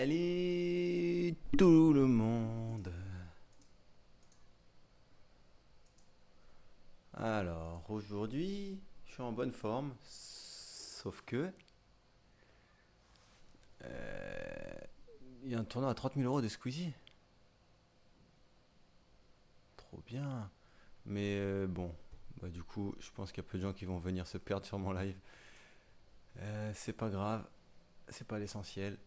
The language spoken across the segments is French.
Salut tout le monde. Alors aujourd'hui, je suis en bonne forme, sauf que il y a un tournoi à 30 000 € de Squeezie. Trop bien. Mais bon, bah du coup, je pense qu'il y a peu de gens qui vont venir se perdre sur mon live. C'est pas grave, c'est pas l'essentiel.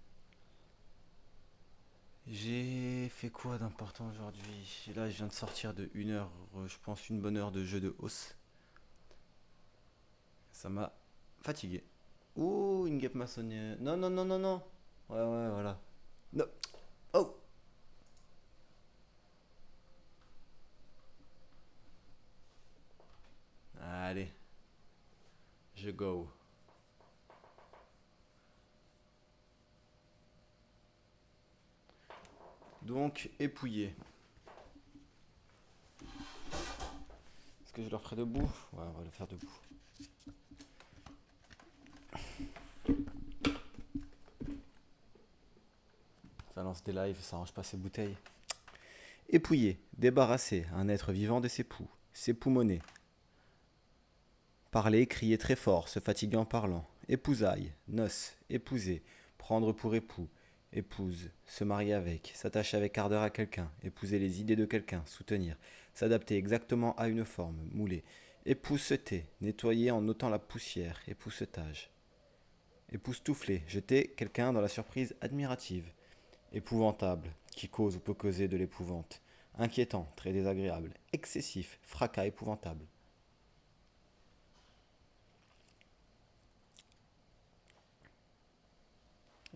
J'ai fait quoi d'important aujourd'hui? Là, je viens de sortir de une heure, je pense une bonne heure de jeu de hausse. Ça m'a fatigué. Ouh, une guêpe maçonnière. Non, non, non, non, non. Ouais, ouais, voilà. Non. Oh. Allez, je go. Donc, épouiller. Est-ce que je le ferai debout? Ouais, on va le faire debout. Ça lance des lives, ça range pas ses bouteilles. Épouiller, débarrasser un être vivant de ses poux, s'époumoner. Parler, crier très fort, se fatiguer en parlant. Épousaille, noces, épouser, prendre pour époux. Épouse, se marier avec, s'attacher avec ardeur à quelqu'un, épouser les idées de quelqu'un, soutenir, s'adapter exactement à une forme, mouler. Épousseter, nettoyer en ôtant la poussière, époussetage. Époustoufler, jeter quelqu'un dans la surprise admirative. Épouvantable, qui cause ou peut causer de l'épouvante. Inquiétant, très désagréable. Excessif, fracas épouvantable.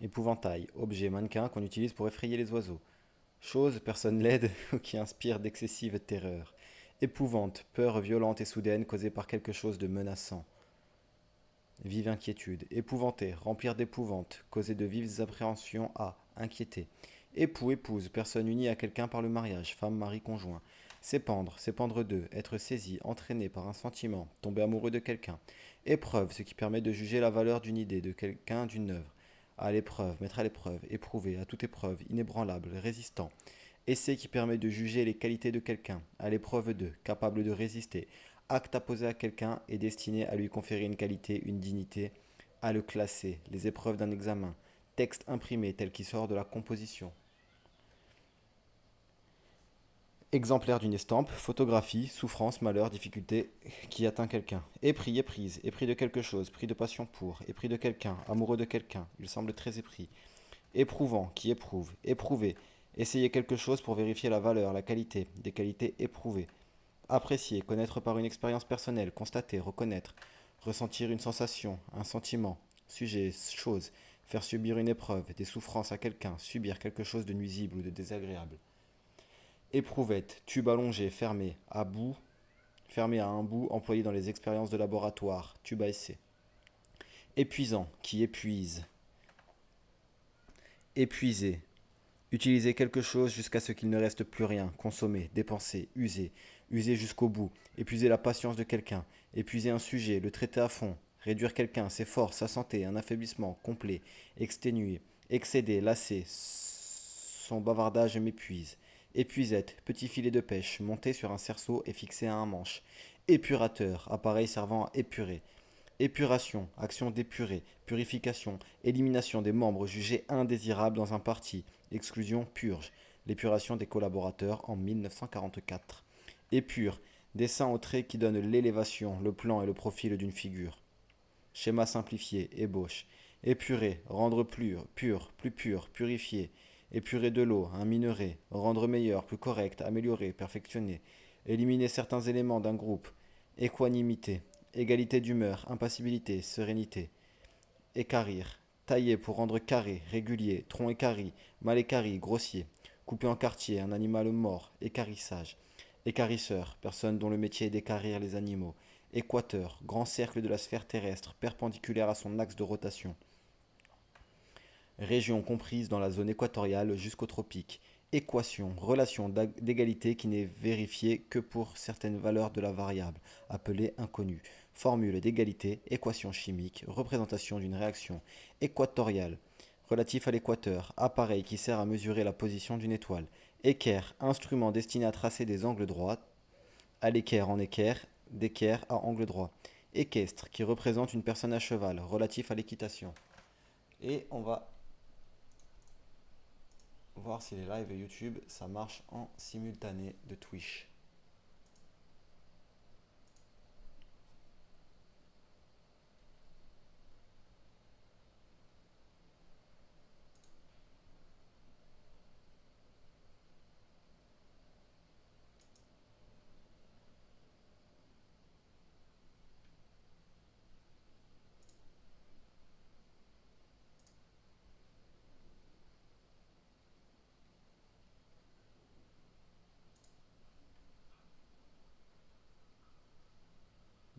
Épouvantail, objet, mannequin qu'on utilise pour effrayer les oiseaux. Chose, personne laide ou qui inspire d'excessive terreur. Épouvante, peur violente et soudaine causée par quelque chose de menaçant. Vive inquiétude. Épouvanter, remplir d'épouvante, causer de vives appréhensions à, inquiéter. Époux, épouse, personne unie à quelqu'un par le mariage, femme, mari, conjoint. S'épandre d'eux, être saisi, entraîné par un sentiment, tomber amoureux de quelqu'un. Épreuve, ce qui permet de juger la valeur d'une idée, de quelqu'un, d'une œuvre. À l'épreuve, mettre à l'épreuve, éprouver, à toute épreuve, inébranlable, résistant. Essai qui permet de juger les qualités de quelqu'un, à l'épreuve de, capable de résister. Acte à poser à quelqu'un est destiné à lui conférer une qualité, une dignité, à le classer, les épreuves d'un examen. Texte imprimé tel qu'il sort de la composition. Exemplaire d'une estampe, photographie, souffrance, malheur, difficulté qui atteint quelqu'un. Épris, éprise, épris de quelque chose, pris de passion pour, épris de quelqu'un, amoureux de quelqu'un, il semble très épris. Éprouvant, qui éprouve, éprouver, essayer quelque chose pour vérifier la valeur, la qualité, des qualités éprouvées. Apprécier, connaître par une expérience personnelle, constater, reconnaître, ressentir une sensation, un sentiment, sujet, chose, faire subir une épreuve, des souffrances à quelqu'un, subir quelque chose de nuisible ou de désagréable. Éprouvette, tube allongé, fermé, à bout, fermé à un bout, employé dans les expériences de laboratoire, tube à essai. Épuisant, qui épuise. Épuiser, utiliser quelque chose jusqu'à ce qu'il ne reste plus rien, consommer, dépenser, user, user jusqu'au bout, épuiser la patience de quelqu'un, épuiser un sujet, le traiter à fond, réduire quelqu'un, ses forces, sa santé, un affaiblissement complet, exténuer, excéder, lasser, son bavardage m'épuise. Épuisette, petit filet de pêche, monté sur un cerceau et fixé à un manche. Épurateur, appareil servant à épurer. Épuration, action d'épurer, purification, élimination des membres jugés indésirables dans un parti, exclusion, purge, l'épuration des collaborateurs en 1944. Épure, dessin au trait qui donne l'élévation, le plan et le profil d'une figure. Schéma simplifié, ébauche. Épurer, rendre plus pur, purifier. Épurer de l'eau, un minerai, rendre meilleur, plus correct, améliorer, perfectionner. Éliminer certains éléments d'un groupe. Équanimité, égalité d'humeur, impassibilité, sérénité. Équarrir, tailler pour rendre carré, régulier, tronc équarri, mal équarri, grossier. Couper en quartier, un animal mort, équarrissage. Équarrisseur, personne dont le métier est d'équarrir les animaux. Équateur, grand cercle de la sphère terrestre, perpendiculaire à son axe de rotation. Région comprise dans la zone équatoriale jusqu'aux tropiques. Équation, relation d'égalité qui n'est vérifiée que pour certaines valeurs de la variable, appelée inconnue. Formule d'égalité, équation chimique, représentation d'une réaction équatoriale. relatif à l'équateur, appareil qui sert à mesurer la position d'une étoile. Équerre, instrument destiné à tracer des angles droits, à l'équerre en équerre, d'équerre à angle droit. Équestre, qui représente une personne à cheval, relatif à l'équitation. Et on va voir si les lives YouTube, ça marche en simultané de Twitch.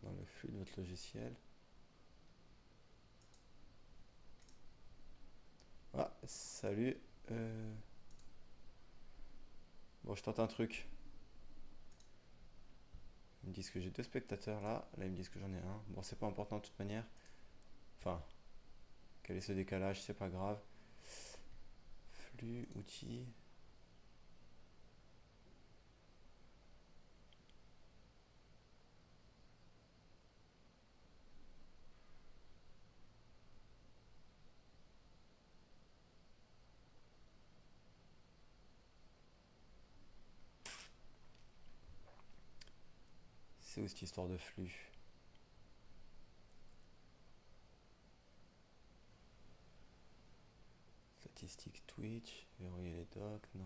Dans le flux de votre logiciel. Ah, salut. Bon, je tente un truc. Ils me disent que j'ai deux spectateurs là. Là, ils me disent que j'en ai un. Bon, c'est pas important de toute manière. Enfin, quel est ce décalage, c'est pas grave. Flux, outils. C'est où cette histoire de flux? Statistiques Twitch, verrouiller les docs, non.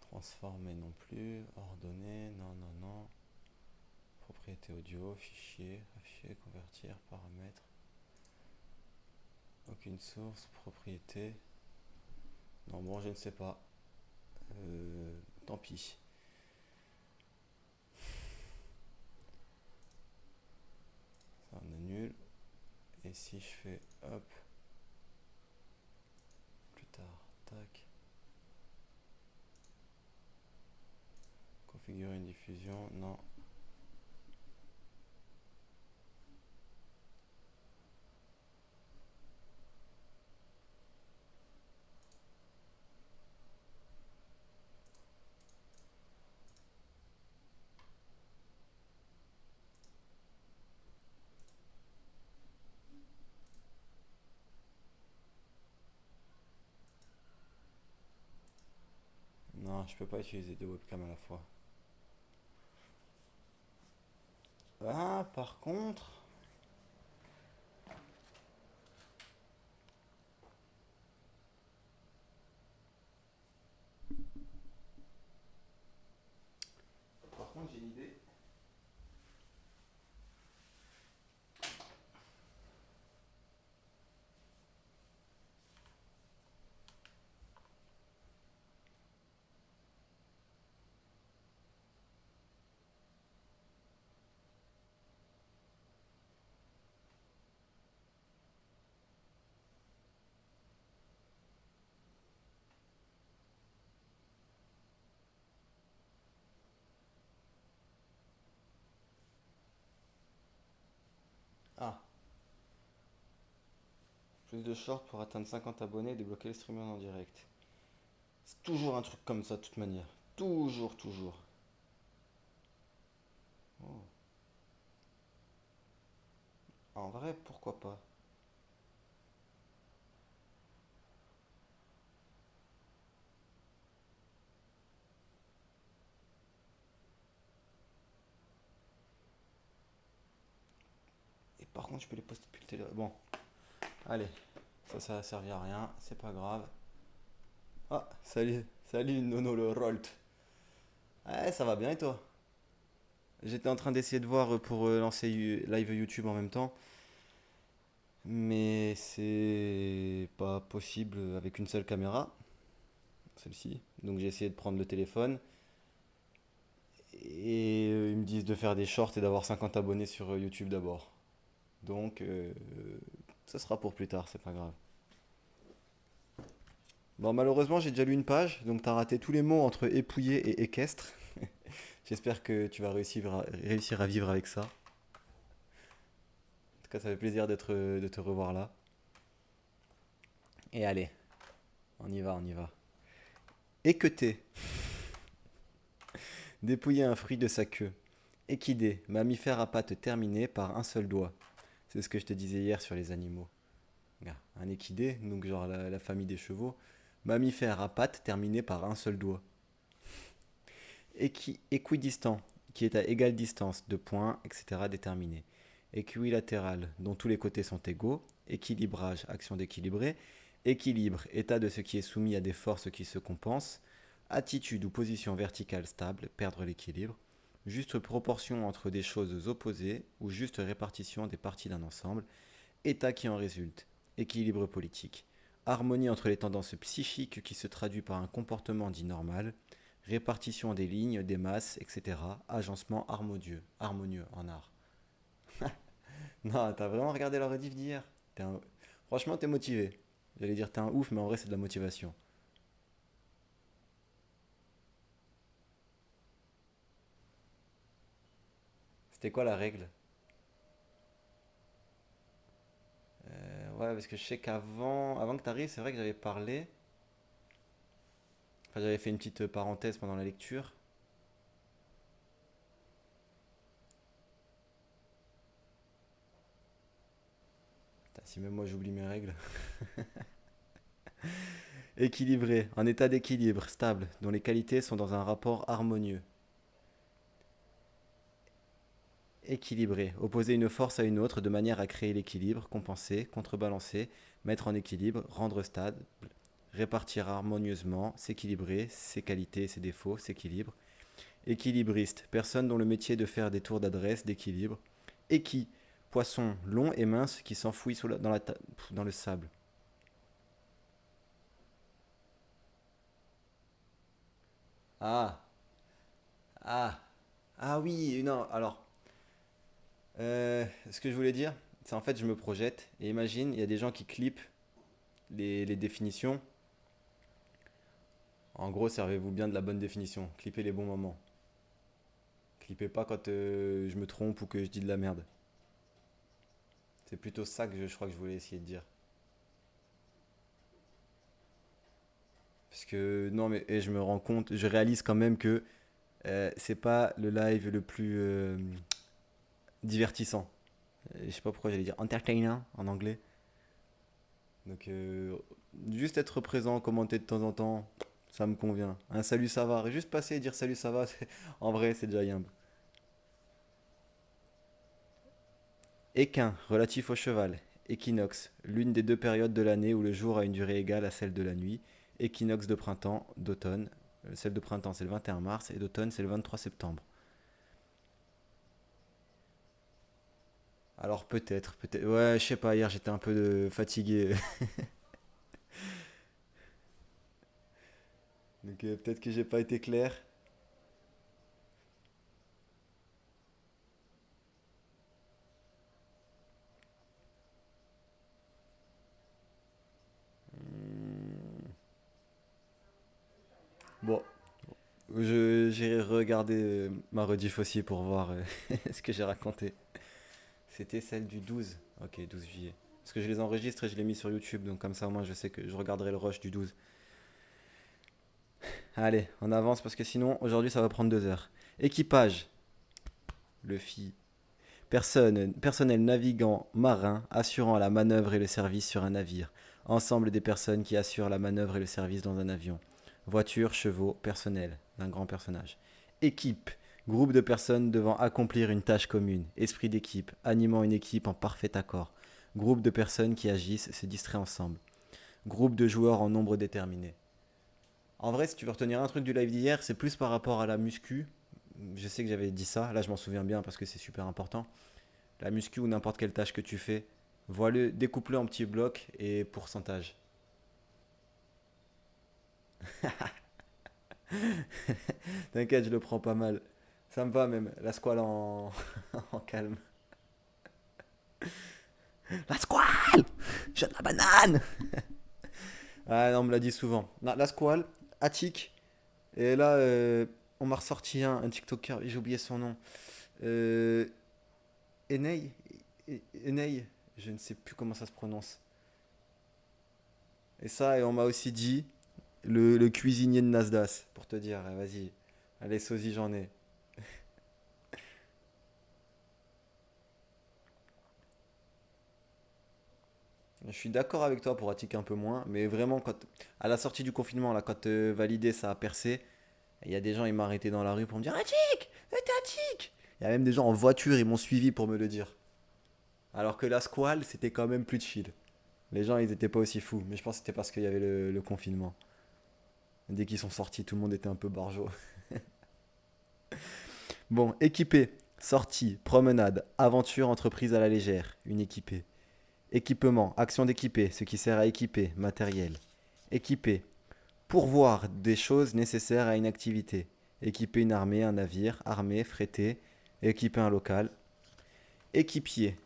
Transformer non plus, ordonner, non, non, non. Propriété audio, fichier, afficher, convertir, paramètres. Aucune source, propriété. Non, bon, je ne sais pas. Tant pis. Ça, on annule. Et si je fais hop, plus tard, tac. Configurer une diffusion, non. Non, je peux pas utiliser deux webcams à la fois. Ah, par contre, j'ai une idée. Ah, plus de shorts pour atteindre 50 abonnés et débloquer les streamers en direct. C'est toujours un truc comme ça de toute manière. Toujours, toujours. Oh. En vrai, pourquoi pas? Et par contre, je peux les poster depuis le téléphone. Bon, allez, ça a servi à rien, c'est pas grave. Ah, salut Nono le Rolt. Ouais, ça va bien et toi? J'étais en train d'essayer de voir pour lancer live YouTube en même temps, mais c'est pas possible avec une seule caméra, celle-ci. Donc j'ai essayé de prendre le téléphone et ils me disent de faire des shorts et d'avoir 50 abonnés sur YouTube d'abord. Donc ça sera pour plus tard, c'est pas grave. Bon, malheureusement, j'ai déjà lu une page, donc t'as raté tous les mots entre épouillé et équestre. J'espère que tu vas réussir à vivre avec ça. En tout cas, ça fait plaisir de te revoir là. Et allez, on y va, on y va. Équeuter, dépouiller un fruit de sa queue. Équidé, mammifère à pattes terminées par un seul doigt. C'est ce que je te disais hier sur les animaux. Regarde, un équidé, donc genre la famille des chevaux. Mammifère à pattes terminées par un seul doigt. Équidistant, qui est à égale distance, de points, etc. déterminés. Équilatéral, dont tous les côtés sont égaux. Équilibrage, action d'équilibrer. Équilibre, état de ce qui est soumis à des forces qui se compensent. Attitude ou position verticale stable, perdre l'équilibre. Juste proportion entre des choses opposées ou juste répartition des parties d'un ensemble. État qui en résulte. Équilibre politique. Harmonie entre les tendances psychiques qui se traduit par un comportement dit normal. Répartition des lignes, des masses, etc. Agencement harmonieux en art. Non, t'as vraiment regardé la rediff d'hier. Franchement, t'es motivé. J'allais dire t'es un ouf, mais en vrai, c'est de la motivation. C'était quoi la règle? Ouais, parce que je sais avant que t'arrives, c'est vrai que j'avais parlé. Enfin, j'avais fait une petite parenthèse pendant la lecture. Putain, si même moi j'oublie mes règles. Équilibré, un état d'équilibre, stable, dont les qualités sont dans un rapport harmonieux. Équilibré, opposer une force à une autre de manière à créer l'équilibre, compenser, contrebalancer, mettre en équilibre, rendre stable, répartir harmonieusement, s'équilibrer, ses qualités et ses défauts, s'équilibre. Équilibriste, personne dont le métier est de faire des tours d'adresse, d'équilibre. Équi, poisson long et mince qui s'enfouit dans le sable. Ah, ah, ah oui, non, alors, ce que je voulais dire, c'est en fait, je me projette et imagine, il y a des gens qui clippent les définitions. En gros, servez-vous bien de la bonne définition. Clippez les bons moments. Clippez pas quand je me trompe ou que je dis de la merde. C'est plutôt ça que je crois que je voulais essayer de dire. Parce que non, mais et je me rends compte, je réalise quand même que c'est pas le live le plus divertissant. Je sais pas pourquoi j'allais dire entertainer en anglais. Donc juste être présent, commenter de temps en temps, ça me convient. Un salut ça va, juste passer et dire salut ça va, en vrai c'est déjà yimbe. Équin, relatif au cheval. Équinoxe, l'une des deux périodes de l'année où le jour a une durée égale à celle de la nuit. Équinoxe de printemps, d'automne. Celle de printemps c'est le 21 mars et d'automne c'est le 23 septembre. Alors peut-être. Ouais, je sais pas, hier j'étais un peu fatigué. Donc peut-être que j'ai pas été clair. Hmm. Bon, j'irai regarder ma rediff aussi pour voir ce que j'ai raconté. C'était celle du 12. Ok, 12 juillet. Parce que je les enregistre et je les mis sur YouTube, donc comme ça au moins je sais que je regarderai le rush du 12. Allez, on avance parce que sinon aujourd'hui ça va prendre 2 heures. Équipage, le FI. Personnel navigant marin assurant la manœuvre et le service sur un navire. Ensemble des personnes qui assurent la manœuvre et le service dans un avion. Voiture, chevaux, personnel d'un grand personnage. Équipe, groupe de personnes devant accomplir une tâche commune. Esprit d'équipe, animant une équipe en parfait accord. Groupe de personnes qui agissent, se distraient ensemble. Groupe de joueurs en nombre déterminé. En vrai, si tu veux retenir un truc du live d'hier, c'est plus par rapport à la muscu. Je sais que j'avais dit ça, là je m'en souviens bien parce que c'est super important. La muscu ou n'importe quelle tâche que tu fais, vois-le, découpe-le en petits blocs et pourcentage. T'inquiète, je le prends pas mal. Ça me va même, la squale en calme. La squale. J'ai de la banane. Ah non, on me l'a dit souvent. Non, la squale, attique. Et là, On m'a ressorti un TikToker, j'ai oublié son nom. Euh, Enei, Enei, je ne sais plus comment ça se prononce. Et ça, et on m'a aussi dit le cuisinier de Nasdaq, pour te dire. Vas-y, allez, sosie, j'en ai. Je suis d'accord avec toi pour pratiquer un peu moins, mais vraiment, à la sortie du confinement, là, quand validé, ça a percé, il y a des gens, ils m'ont arrêté dans la rue pour me dire Attic, t'es Attic. Il y a même des gens en voiture, ils m'ont suivi pour me le dire. Alors que la squale, c'était quand même plus chill. Les gens, ils étaient pas aussi fous, mais je pense que c'était parce qu'il y avait le confinement. Dès qu'ils sont sortis, tout le monde était un peu barjot. Bon, équipé, sortie, promenade, aventure, entreprise à la légère, une équipée. Équipement, action d'équiper, ce qui sert à équiper, matériel. Équiper, pourvoir des choses nécessaires à une activité. Équiper une armée, un navire, armer, fréter, équiper un local. Équipier,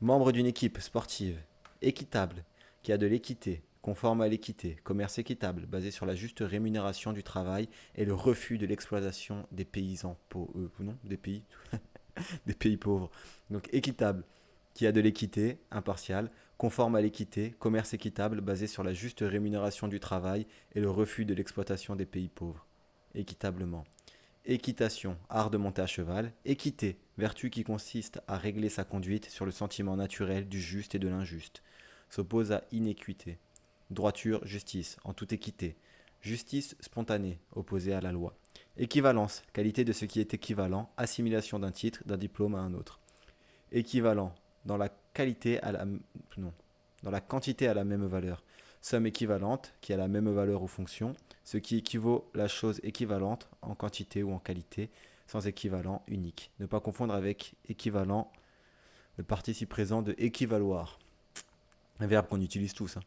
membre d'une équipe sportive. Équitable, qui a de l'équité, conforme à l'équité. Commerce équitable, basé sur la juste rémunération du travail et le refus de l'exploitation des paysans pauvres. Non, des pays pauvres. Donc équitable, qui a de l'équité, impartial, conforme à l'équité, commerce équitable basé sur la juste rémunération du travail et le refus de l'exploitation des pays pauvres. Équitablement. Équitation, art de monter à cheval. Équité, vertu qui consiste à régler sa conduite sur le sentiment naturel du juste et de l'injuste. S'oppose à inéquité. Droiture, justice, en toute équité. Justice spontanée, opposée à la loi. Équivalence, qualité de ce qui est équivalent, assimilation d'un titre, d'un diplôme à un autre. Équivalent, dans la qualité à la non, dans la quantité à la même valeur. Somme équivalente, qui a la même valeur ou fonction, ce qui équivaut la chose équivalente en quantité ou en qualité, sans équivalent unique. Ne pas confondre avec équivalent, le participe présent de équivaloir. Un verbe qu'on utilise tous, hein.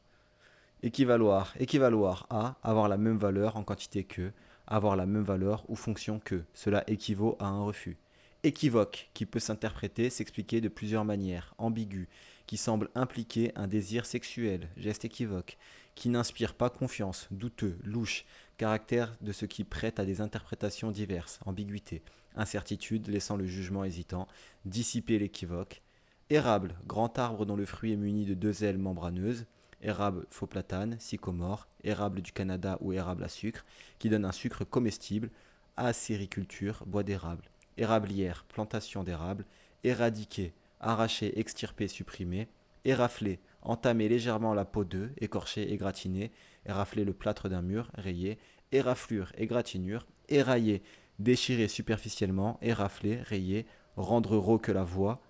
Équivaloir, équivaloir à, avoir la même valeur en quantité que, avoir la même valeur ou fonction que. Cela équivaut à un refus. Équivoque, qui peut s'interpréter, s'expliquer de plusieurs manières. Ambigu, qui semble impliquer un désir sexuel, geste équivoque. Qui n'inspire pas confiance, douteux, louche, caractère de ce qui prête à des interprétations diverses. Ambiguïté, incertitude, laissant le jugement hésitant. Dissiper l'équivoque. Érable, grand arbre dont le fruit est muni de deux ailes membraneuses. Érable faux platane, sycomore, érable du Canada ou érable à sucre, qui donne un sucre comestible, acériculture, bois d'érable, érablière, plantation d'érable, éradiquer, arracher, extirper, supprimer, érafler, entamer légèrement la peau d'œuf, écorcher, égratigner, érafler le plâtre d'un mur, rayer, éraflure, égratignure, érailler, déchirer superficiellement, érafler, rayer, rendre rauque la voix,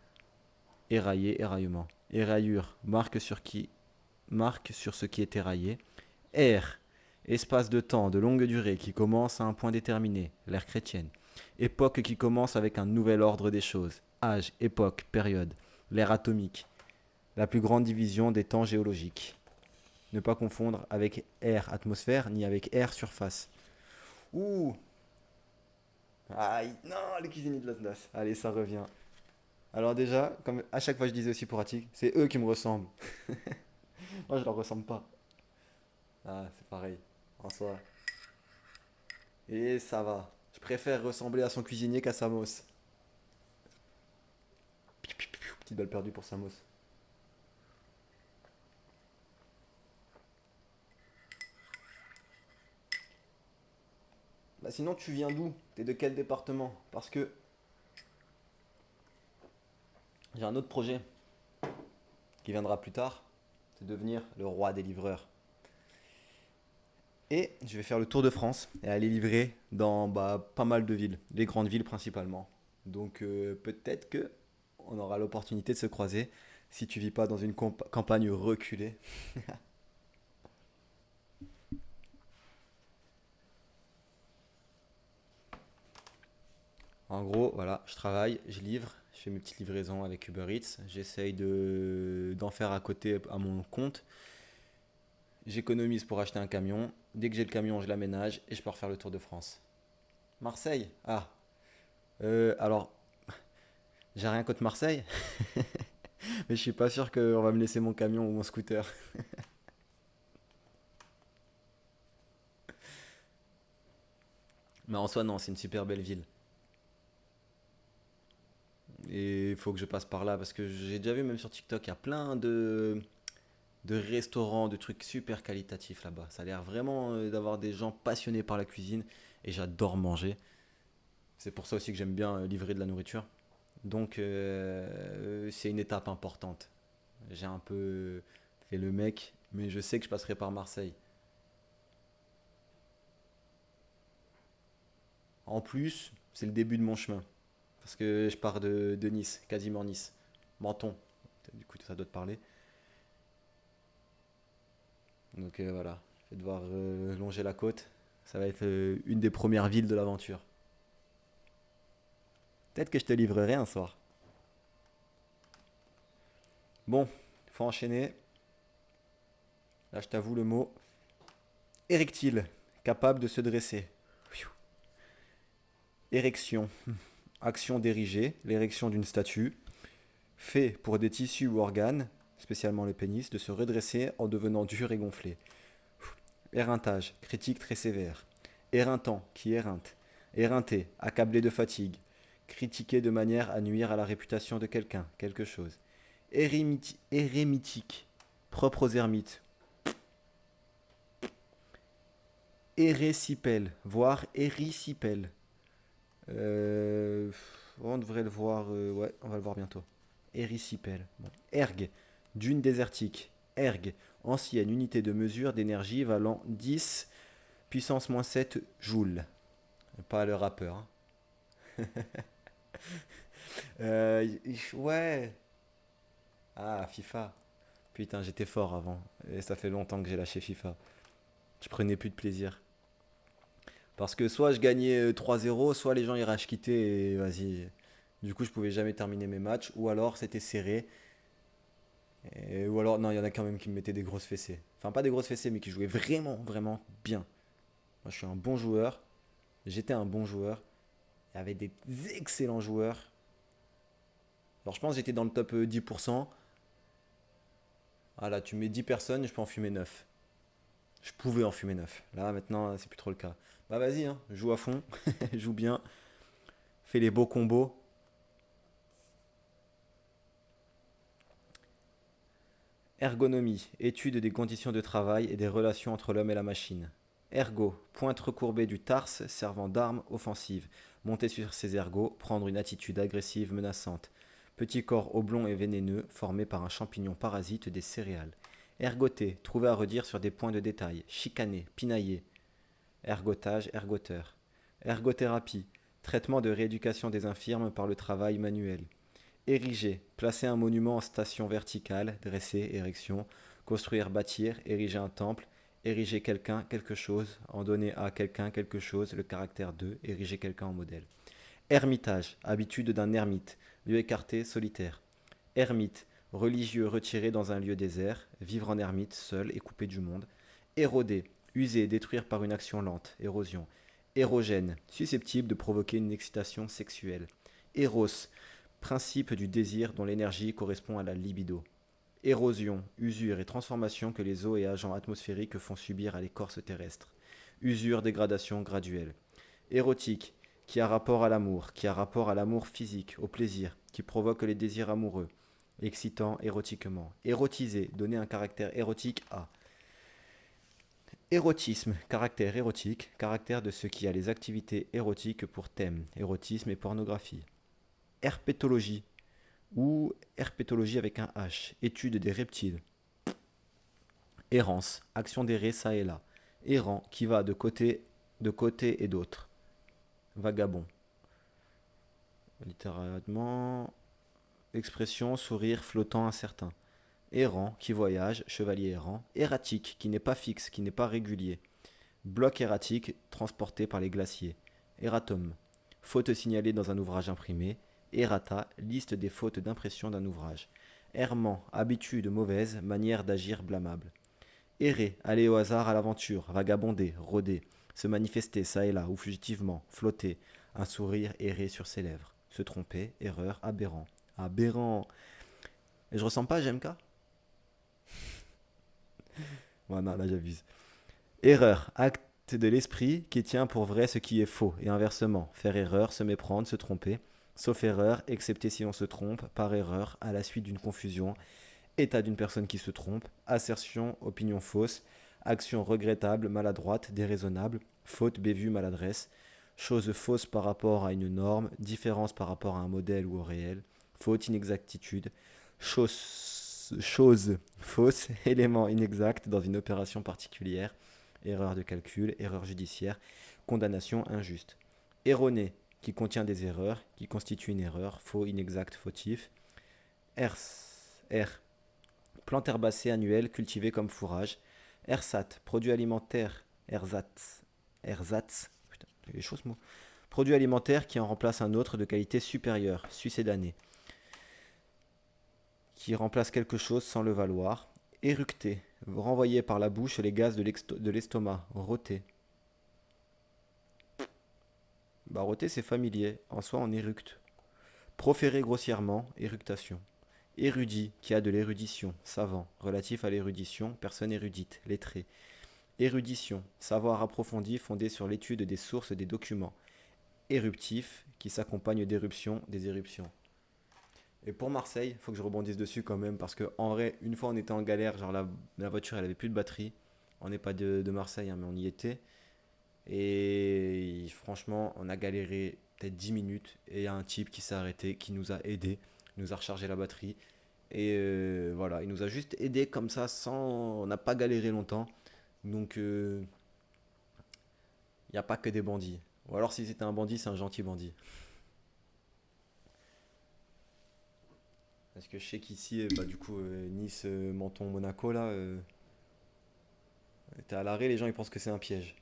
érailler, éraillement, éraillure, marque sur ce qui est éraillé. Ère, espace de temps de longue durée qui commence à un point déterminé, l'ère chrétienne. Époque qui commence avec un nouvel ordre des choses. Âge, époque, période. L'ère atomique, la plus grande division des temps géologiques. Ne pas confondre avec air, atmosphère, ni avec air, surface. Ouh. Aïe, non, les cuisiniers de l'Atlas. Allez, ça revient. Alors déjà, comme à chaque fois je disais aussi pour Attic, c'est eux qui me ressemblent. Moi, je leur ressemble pas. Ah, c'est pareil, en soi. Et ça va. Je préfère ressembler à son cuisinier qu'à Samos. Petite balle perdue pour Samos. Bah sinon, tu viens d'où? T'es de quel département? Parce que j'ai un autre projet qui viendra plus tard. C'est devenir le roi des livreurs. Et je vais faire le tour de France et aller livrer dans pas mal de villes, les grandes villes principalement. Donc peut-être que on aura l'opportunité de se croiser si tu vis pas dans une campagne reculée. En gros, voilà, je travaille, je livre, je fais mes petites livraisons avec Uber Eats, j'essaye d'en faire à côté à mon compte, j'économise pour acheter un camion, dès que j'ai le camion, je l'aménage et je pars faire le tour de France. Marseille? Ah, alors, j'ai rien contre Marseille, mais je suis pas sûr qu'on va me laisser mon camion ou mon scooter. Mais en soi, non, c'est une super belle ville. Et il faut que je passe par là parce que j'ai déjà vu même sur TikTok, il y a plein de restaurants, de trucs super qualitatifs là-bas. Ça a l'air vraiment d'avoir des gens passionnés par la cuisine et j'adore manger. C'est pour ça aussi que j'aime bien livrer de la nourriture. Donc c'est une étape importante. J'ai un peu fait le mec, mais je sais que je passerai par Marseille. En plus, c'est le début de mon chemin. Parce que je pars de Nice, quasiment Nice. Menton, du coup ça doit te parler. Donc voilà, je vais devoir longer la côte. Ça va être une des premières villes de l'aventure. Peut-être que je te livrerai un soir. Bon, faut enchaîner. Là, je t'avoue le mot. Érectile, capable de se dresser. Érection, action d'ériger, l'érection d'une statue. Fait pour des tissus ou organes, spécialement le pénis, de se redresser en devenant dur et gonflé. Éreintage, critique très sévère. Éreintant, qui éreinte. Éreinté, accablé de fatigue. Critiqué de manière à nuire à la réputation de quelqu'un, quelque chose. Érémitique, propre aux ermites. Érésipèle, voire éricipèle. On devrait le voir, ouais, on va le voir bientôt. Éricipèle. Bon. Erg, dune désertique. Erg, ancienne unité de mesure d'énergie valant 10 puissance moins 7 joules. Pas le rappeur. Hein. Ouais. Ah, FIFA. Putain, j'étais fort avant. Et ça fait longtemps que j'ai lâché FIFA. Je prenais plus de plaisir. Parce que soit je gagnais 3-0, soit les gens ils rage quittaient et vas-y. Du coup, je pouvais jamais terminer mes matchs. Ou alors c'était serré. Ou alors, non, il y en a quand même qui me mettaient des grosses fessées. Enfin, pas des grosses fessées, mais qui jouaient vraiment, vraiment bien. Moi, je suis un bon joueur. J'étais un bon joueur. Il y avait des excellents joueurs. Alors, je pense que j'étais dans le top 10%. Ah là, tu mets 10 personnes, je peux en fumer 9. Je pouvais en fumer 9. Là, maintenant, c'est plus trop le cas. Bah, vas-y, hein, joue à fond. Joue bien. Fais les beaux combos. Ergonomie, étude des conditions de travail et des relations entre l'homme et la machine. Ergo, pointe recourbée du tarse servant d'arme offensive. Monter sur ses ergots, prendre une attitude agressive menaçante. Petit corps oblong et vénéneux formé par un champignon parasite des céréales. Ergoter, trouver à redire sur des points de détail. Chicaner, pinailler. Ergotage, ergoteur. Ergothérapie, traitement de rééducation des infirmes par le travail manuel. Ériger, placer un monument en station verticale, dresser, érection, construire, bâtir, ériger un temple, ériger quelqu'un, quelque chose, en donner à quelqu'un quelque chose, le caractère de, ériger quelqu'un en modèle. Ermitage, habitude d'un ermite, lieu écarté, solitaire. Ermite, religieux retiré dans un lieu désert, vivre en ermite, seul et coupé du monde. Éroder, user, détruire par une action lente, érosion. Érogène, susceptible de provoquer une excitation sexuelle. Éros, principe du désir dont l'énergie correspond à la libido. Érosion, usure et transformation que les eaux et agents atmosphériques font subir à l'écorce terrestre. Usure, dégradation graduelle. Érotique, qui a rapport à l'amour, qui a rapport à l'amour physique, au plaisir, qui provoque les désirs amoureux. Excitant érotiquement. Érotiser, donner un caractère érotique à. Érotisme, caractère érotique, caractère de ce qui a les activités érotiques pour thème, érotisme et pornographie. Herpétologie, ou herpétologie avec un H, étude des reptiles. Errance, action d'errer ça et là. Errant, qui va de côté et d'autre. Vagabond, littéralement, expression, sourire flottant incertain. Errant, qui voyage, chevalier errant. Erratique, qui n'est pas fixe, qui n'est pas régulier. Bloc erratique, transporté par les glaciers. Erratum, faute signalée dans un ouvrage imprimé. Errata, liste des fautes d'impression d'un ouvrage. Errement, habitude mauvaise, manière d'agir blâmable. Errer, aller au hasard à l'aventure, vagabonder, rôder, se manifester ça et là, ou fugitivement, flotter, un sourire errer sur ses lèvres. Se tromper, erreur, aberrant. Aberrant. Et je ressemble pas à JMK. Bon, non, là j'abuse. Erreur, C'est de l'esprit qui tient pour vrai ce qui est faux, et inversement, faire erreur, se méprendre, se tromper, sauf erreur, excepté si on se trompe, par erreur, à la suite d'une confusion, état d'une personne qui se trompe, assertion, opinion fausse, action regrettable, maladroite, déraisonnable, faute, bévue, maladresse, chose fausse par rapport à une norme, différence par rapport à un modèle ou au réel, faute, inexactitude, chose fausse, élément inexact dans une opération particulière, erreur de calcul, erreur judiciaire, condamnation injuste. Erroné, qui contient des erreurs, qui constitue une erreur, faux, inexact, fautif. R, R plante herbacée annuelle cultivée comme fourrage. Ersat, produit alimentaire. Ersatz, putain, il y a des choses mots. Produit alimentaire qui en remplace un autre de qualité supérieure, succédané. Qui remplace quelque chose sans le valoir. Éructé, renvoyer par la bouche les gaz de l'estomac. Rôter. Bah, rôter, c'est familier. En soi, on éructe. Proférer grossièrement, éructation. Érudit, qui a de l'érudition, savant, relatif à l'érudition, personne érudite, lettré. Érudition, savoir approfondi fondé sur l'étude des sources des documents. Éruptif, qui s'accompagne d'éruptions, des éruptions. Et pour Marseille, il faut que je rebondisse dessus quand même, parce que en vrai, une fois on était en galère, genre la voiture elle avait plus de batterie. On n'est pas de Marseille, hein, mais on y était. Et franchement, on a galéré peut-être 10 minutes, et il y a un type qui s'est arrêté, qui nous a aidé, nous a rechargé la batterie. Et voilà, il nous a juste aidé comme ça, sans. On n'a pas galéré longtemps. Donc, il n'y a pas que des bandits. Ou alors, si c'était un bandit, c'est un gentil bandit. Parce que je sais qu'ici, bah, du coup, Nice, Menton, Monaco, là, t'es à l'arrêt, les gens ils pensent que c'est un piège.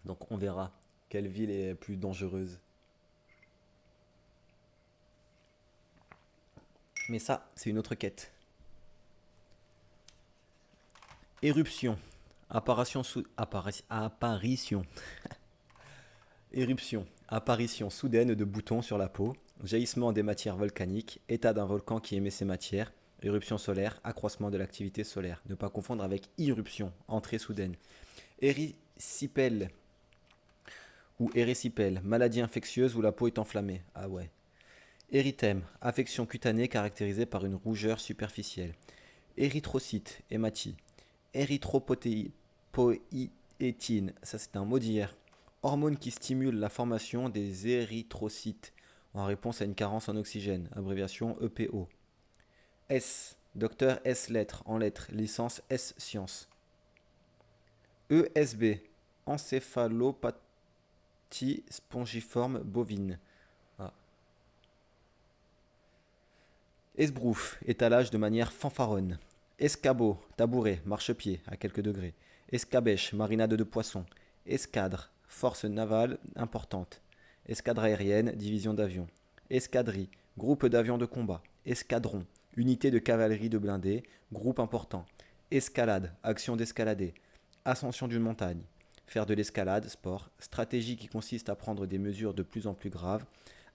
Donc, on verra quelle ville est plus dangereuse. Mais ça, c'est une autre quête. Éruption. Apparition. Éruption. Apparition soudaine de boutons sur la peau. Jaillissement des matières volcaniques. État d'un volcan qui émet ces matières. Éruption solaire. Accroissement de l'activité solaire. Ne pas confondre avec irruption. Entrée soudaine. Érysipèle ou érysipèle. Maladie infectieuse où la peau est enflammée. Ah ouais. Érythème. Affection cutanée caractérisée par une rougeur superficielle. Érythrocyte. Hématie. Érythropoïétine, ça c'est un mot d'hier. Hormone qui stimule la formation des érythrocytes en réponse à une carence en oxygène, abréviation EPO. S, docteur S lettres, en lettres, licence S sciences. ESB, encéphalopathie spongiforme bovine. Ah. Esbrouf, étalage de manière fanfaronne. Escabeau, tabouret, marchepied à quelques degrés. Escabèche, marinade de poisson. Escadre, force navale importante. Escadre aérienne, division d'avions. Escadrie, groupe d'avions de combat. Escadron, unité de cavalerie de blindés, groupe important. Escalade, action d'escalader. Ascension d'une montagne. Faire de l'escalade, sport. Stratégie qui consiste à prendre des mesures de plus en plus graves.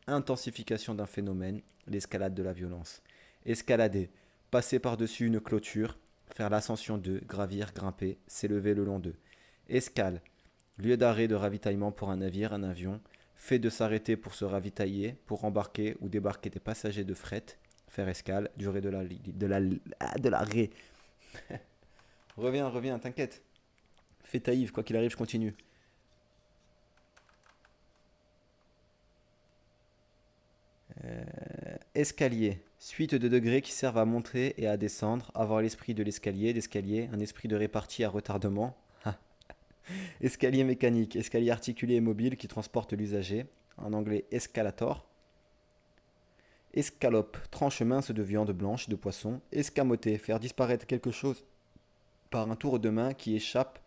Intensification d'un phénomène, l'escalade de la violence. Escalader, passer par-dessus une clôture, faire l'ascension d'eux, gravir, grimper, s'élever le long d'eux. Escale, lieu d'arrêt de ravitaillement pour un navire, un avion, fait de s'arrêter pour se ravitailler, pour embarquer ou débarquer des passagers de fret, faire escale, durée de l'arrêt. Reviens, t'inquiète. Fais ta Yves, quoi qu'il arrive, je continue. Escalier, suite de degrés qui servent à monter et à descendre, avoir l'esprit de l'escalier, d'escalier, un esprit de répartie à retardement. Escalier mécanique, escalier articulé et mobile qui transporte l'usager, en anglais escalator. Escalope, tranche mince de viande blanche, de poisson. Escamoter, faire disparaître quelque chose par un tour de main qui échappe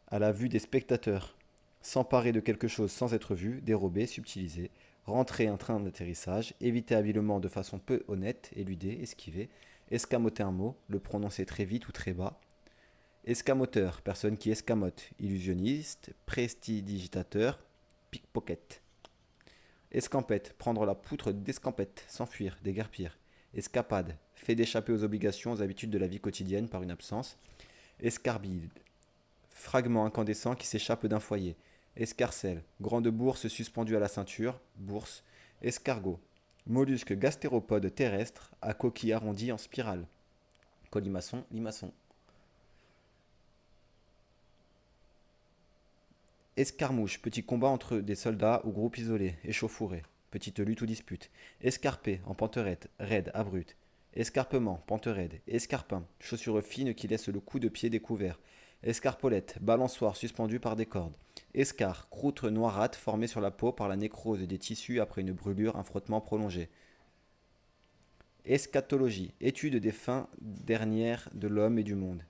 à la vue des spectateurs. S'emparer de quelque chose sans être vu, dérober, subtiliser. Rentrer un train d'atterrissage, éviter habilement de façon peu honnête, éluder, esquiver. Escamoter un mot, le prononcer très vite ou très bas. Escamoteur, personne qui escamote, illusionniste, prestidigitateur, pickpocket. Escampette, prendre la poutre d'escampette, s'enfuir, déguerpir. Escapade, fait d'échapper aux obligations, aux habitudes de la vie quotidienne par une absence. Escarbide, fragment incandescent qui s'échappe d'un foyer. Escarcelle, grande bourse suspendue à la ceinture, bourse. Escargot, mollusque gastéropode terrestre à coquille arrondie en spirale. Colimaçon, limaçon. Escarmouche, petit combat entre des soldats ou groupes isolés, échauffourés, petite lutte ou dispute. Escarpé, en panterette, raide, abrupte. Escarpement, pente raide. Escarpin, chaussure fine qui laisse le coup de pied découvert. Escarpolette, balançoire suspendue par des cordes. Escar, croûte noirâtre formée sur la peau par la nécrose des tissus après une brûlure, un frottement prolongé. Eschatologie, étude des fins dernières de l'homme et du monde.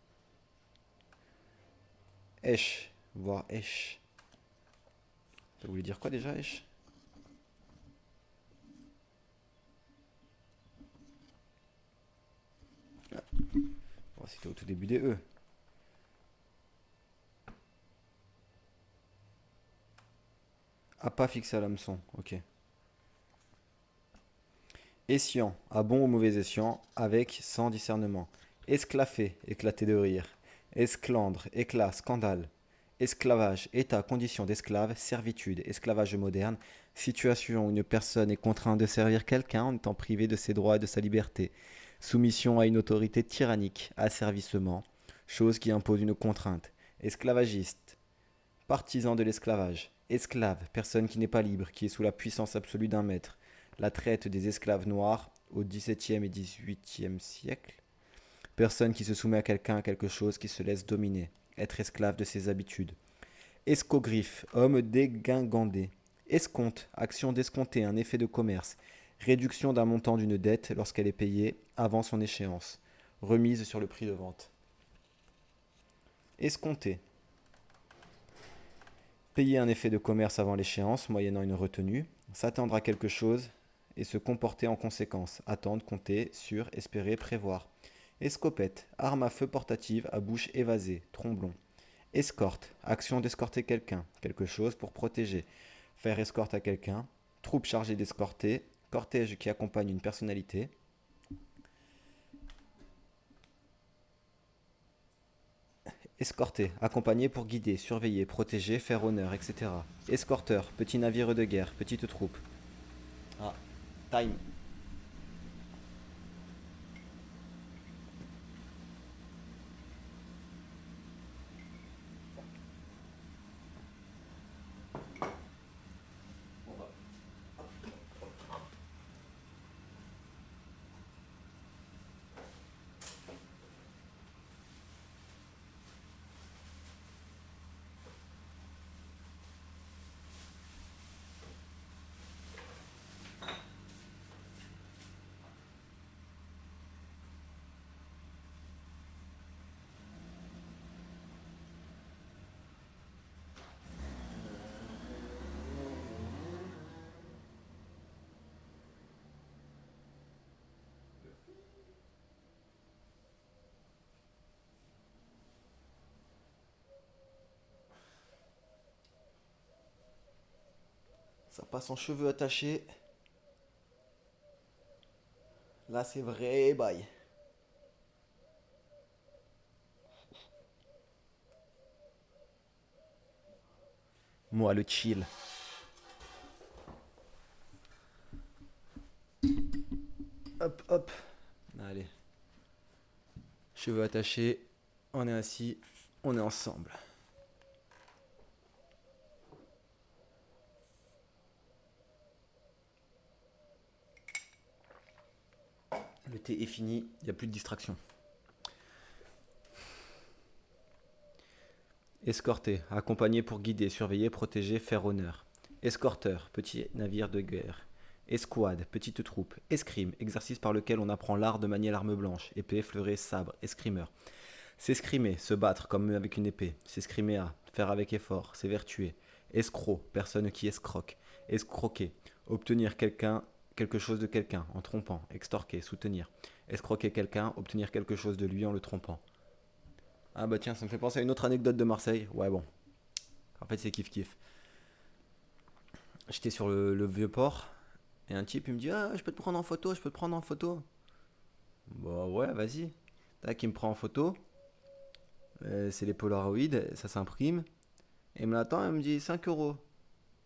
Esch, voire esch. Ça voulait dire quoi déjà, esch? Oh, c'était au tout début des E. À pas fixé à l'hameçon, ok. Escient, à bon ou mauvais escient, avec, sans discernement. Esclaffé, éclaté de rire. Esclandre, éclat, scandale. Esclavage, état, condition d'esclave, servitude, esclavage moderne, situation où une personne est contrainte de servir quelqu'un en étant privée de ses droits et de sa liberté. Soumission à une autorité tyrannique, asservissement, chose qui impose une contrainte. Esclavagiste, partisan de l'esclavage. Esclave, personne qui n'est pas libre, qui est sous la puissance absolue d'un maître. La traite des esclaves noirs au XVIIe et XVIIIe siècle. Personne qui se soumet à quelqu'un, à quelque chose, qui se laisse dominer. Être esclave de ses habitudes. Escogriffe, homme dégingandé. Escompte, action d'escompter, un effet de commerce. Réduction d'un montant d'une dette lorsqu'elle est payée avant son échéance. Remise sur le prix de vente. Escompter, payer un effet de commerce avant l'échéance, moyennant une retenue. S'attendre à quelque chose et se comporter en conséquence. Attendre, compter, sur, espérer, prévoir. Escopette, arme à feu portative à bouche évasée, tromblon. Escorte, action d'escorter quelqu'un, quelque chose pour protéger. Faire escorte à quelqu'un. Troupe chargée d'escorter. Cortège qui accompagne une personnalité. Escorter, accompagner pour guider, surveiller, protéger, faire honneur, etc. Escorteur, petit navire de guerre, petite troupe. Ah, time. Ça passe en cheveux attachés. Là, c'est vrai, bye. Moi, le chill. Hop, hop. Allez. Cheveux attachés. On est assis. On est ensemble. Le thé est fini. Il n'y a plus de distraction. Escorter, accompagner pour guider, surveiller, protéger, faire honneur. Escorteur, petit navire de guerre. Escouade, petite troupe. Escrime, exercice par lequel on apprend l'art de manier l'arme blanche. Épée, fleuret, sabre. Escrimeur. S'escrimer, se battre comme avec une épée. S'escrimer à, faire avec effort, s'évertuer. Escroc, personne qui escroque. Escroquer, obtenir quelque chose de quelqu'un en trompant. Extorquer, soutenir. Escroquer quelqu'un, obtenir quelque chose de lui en le trompant. Ah bah tiens, ça me fait penser à une autre anecdote de Marseille. Ouais bon, en fait c'est kiff kiff. J'étais sur le vieux port et un type il me dit ah je peux te prendre en photo, je peux te prendre en photo. Bah ouais, vas-y. Tac, il me prend en photo. C'est les Polaroid, ça s'imprime. Et il me l'attend, il me dit 5 euros.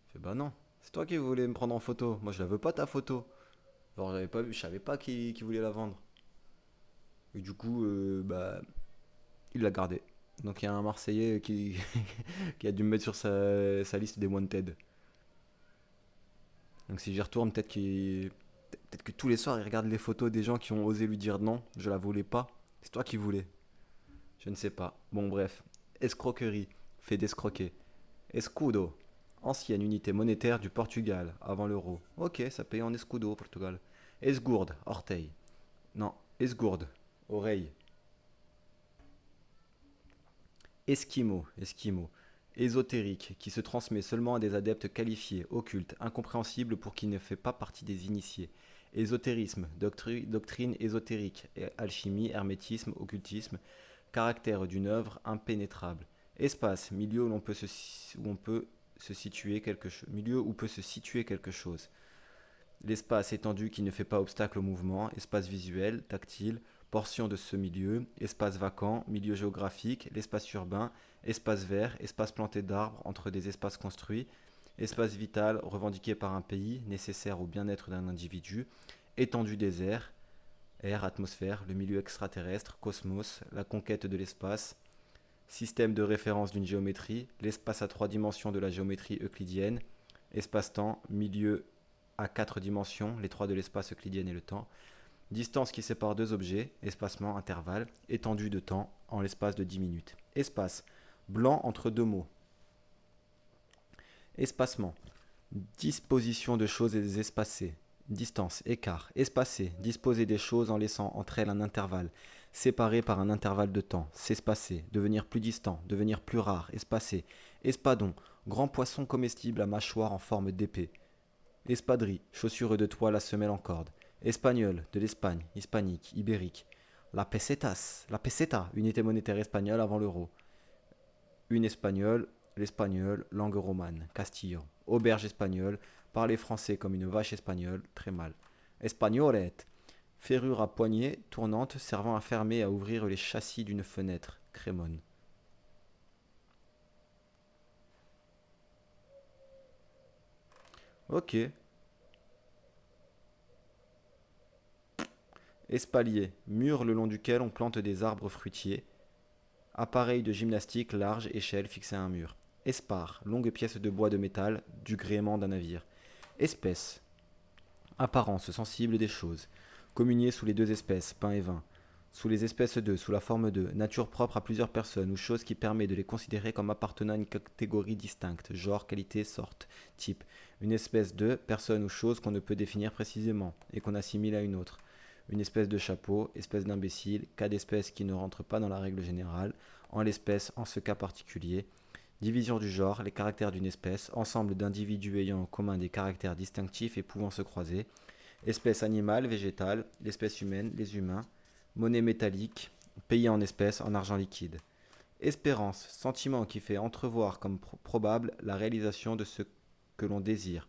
Je fais bah non, c'est toi qui voulais me prendre en photo. Moi je la veux pas ta photo. Genre j'avais pas vu, je savais pas qui voulait la vendre. Et du coup, bah, il l'a gardée. Donc il y a un Marseillais qui a dû me mettre sur sa liste des wanted. Donc si j'y retourne, peut-être que tous les soirs, il regarde les photos des gens qui ont osé lui dire non, je la voulais pas. C'est toi qui voulais. Je ne sais pas. Bon, bref. Escroquerie. Fait d'escroquer. Escudo. Ancienne unité monétaire du Portugal, avant l'euro. Ok, ça paye en escudo au Portugal. Esgourde. Orteil. Non, esgourde. Oreille. Esquimau. Esquimau. Ésotérique, qui se transmet seulement à des adeptes qualifiés, occulte, incompréhensible pour qui ne fait pas partie des initiés. Ésotérisme, doctrine ésotérique, alchimie, hermétisme, occultisme, caractère d'une œuvre impénétrable. Espace, milieu où on peut se situer quelque chose. Milieu où peut se situer quelque chose. L'espace étendu qui ne fait pas obstacle au mouvement, espace visuel, tactile, portion de ce milieu, espace vacant, milieu géographique, l'espace urbain, espace vert, espace planté d'arbres entre des espaces construits, espace vital revendiqué par un pays, nécessaire au bien-être d'un individu, étendue des airs, air, atmosphère, le milieu extraterrestre, cosmos, la conquête de l'espace, système de référence d'une géométrie, l'espace à trois dimensions de la géométrie euclidienne, espace-temps, milieu à quatre dimensions, les trois de l'espace euclidien et le temps, distance qui sépare deux objets, espacement, intervalle, étendue de temps en l'espace de 10 minutes. Espace, blanc entre deux mots. Espacement, disposition de choses espacées. Distance, écart, espacer, disposer des choses en laissant entre elles un intervalle, séparé par un intervalle de temps, s'espacer, devenir plus distant, devenir plus rare, espacer, espadon, grand poisson comestible à mâchoire en forme d'épée, espadrille, chaussure de toile à semelle en corde, espagnol, de l'Espagne, hispanique, ibérique, la pesetas, la peseta, unité monétaire espagnole avant l'euro, une espagnole, l'espagnol, langue romane, castillan, auberge espagnole, parler français comme une vache espagnole, très mal. Espagnolette, ferrure à poignée tournante servant à fermer et à ouvrir les châssis d'une fenêtre, crémone. Ok. Espalier, mur le long duquel on plante des arbres fruitiers. Appareil de gymnastique large, échelle fixée à un mur. Espar, longue pièce de bois de métal, du gréement d'un navire. Espèce, apparence sensible des choses. Communier sous les deux espèces, pain et vin. Sous les espèces de, sous la forme de, nature propre à plusieurs personnes ou choses qui permet de les considérer comme appartenant à une catégorie distincte, genre, qualité, sorte, type. Une espèce de, personne ou chose qu'on ne peut définir précisément et qu'on assimile à une autre. Une espèce de chapeau, espèce d'imbécile, cas d'espèce qui ne rentre pas dans la règle générale, en l'espèce, en ce cas particulier. Division du genre, les caractères d'une espèce, ensemble d'individus ayant en commun des caractères distinctifs et pouvant se croiser. Espèce animale, végétale, l'espèce humaine, les humains. Monnaie métallique, payée en espèces, en argent liquide. Espérance, sentiment qui fait entrevoir comme probable la réalisation de ce que l'on désire.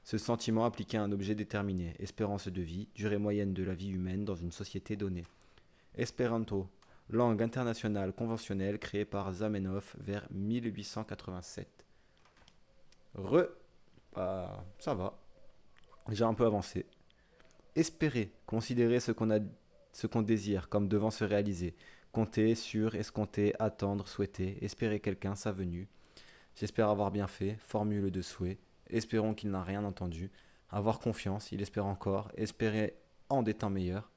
Ce sentiment appliqué à un objet déterminé. Espérance de vie, durée moyenne de la vie humaine dans une société donnée. Espéranto, langue internationale conventionnelle créée par Zamenhof vers 1887. Re, bah, ça va, j'ai un peu avancé. Espérer, considérer ce qu'on désire comme devant se réaliser. Compter sur, escompter, attendre, souhaiter, espérer quelqu'un, sa venue. J'espère avoir bien fait, formule de souhait. Espérons qu'il n'a rien entendu. Avoir confiance, il espère encore. Espérer en des temps meilleurs.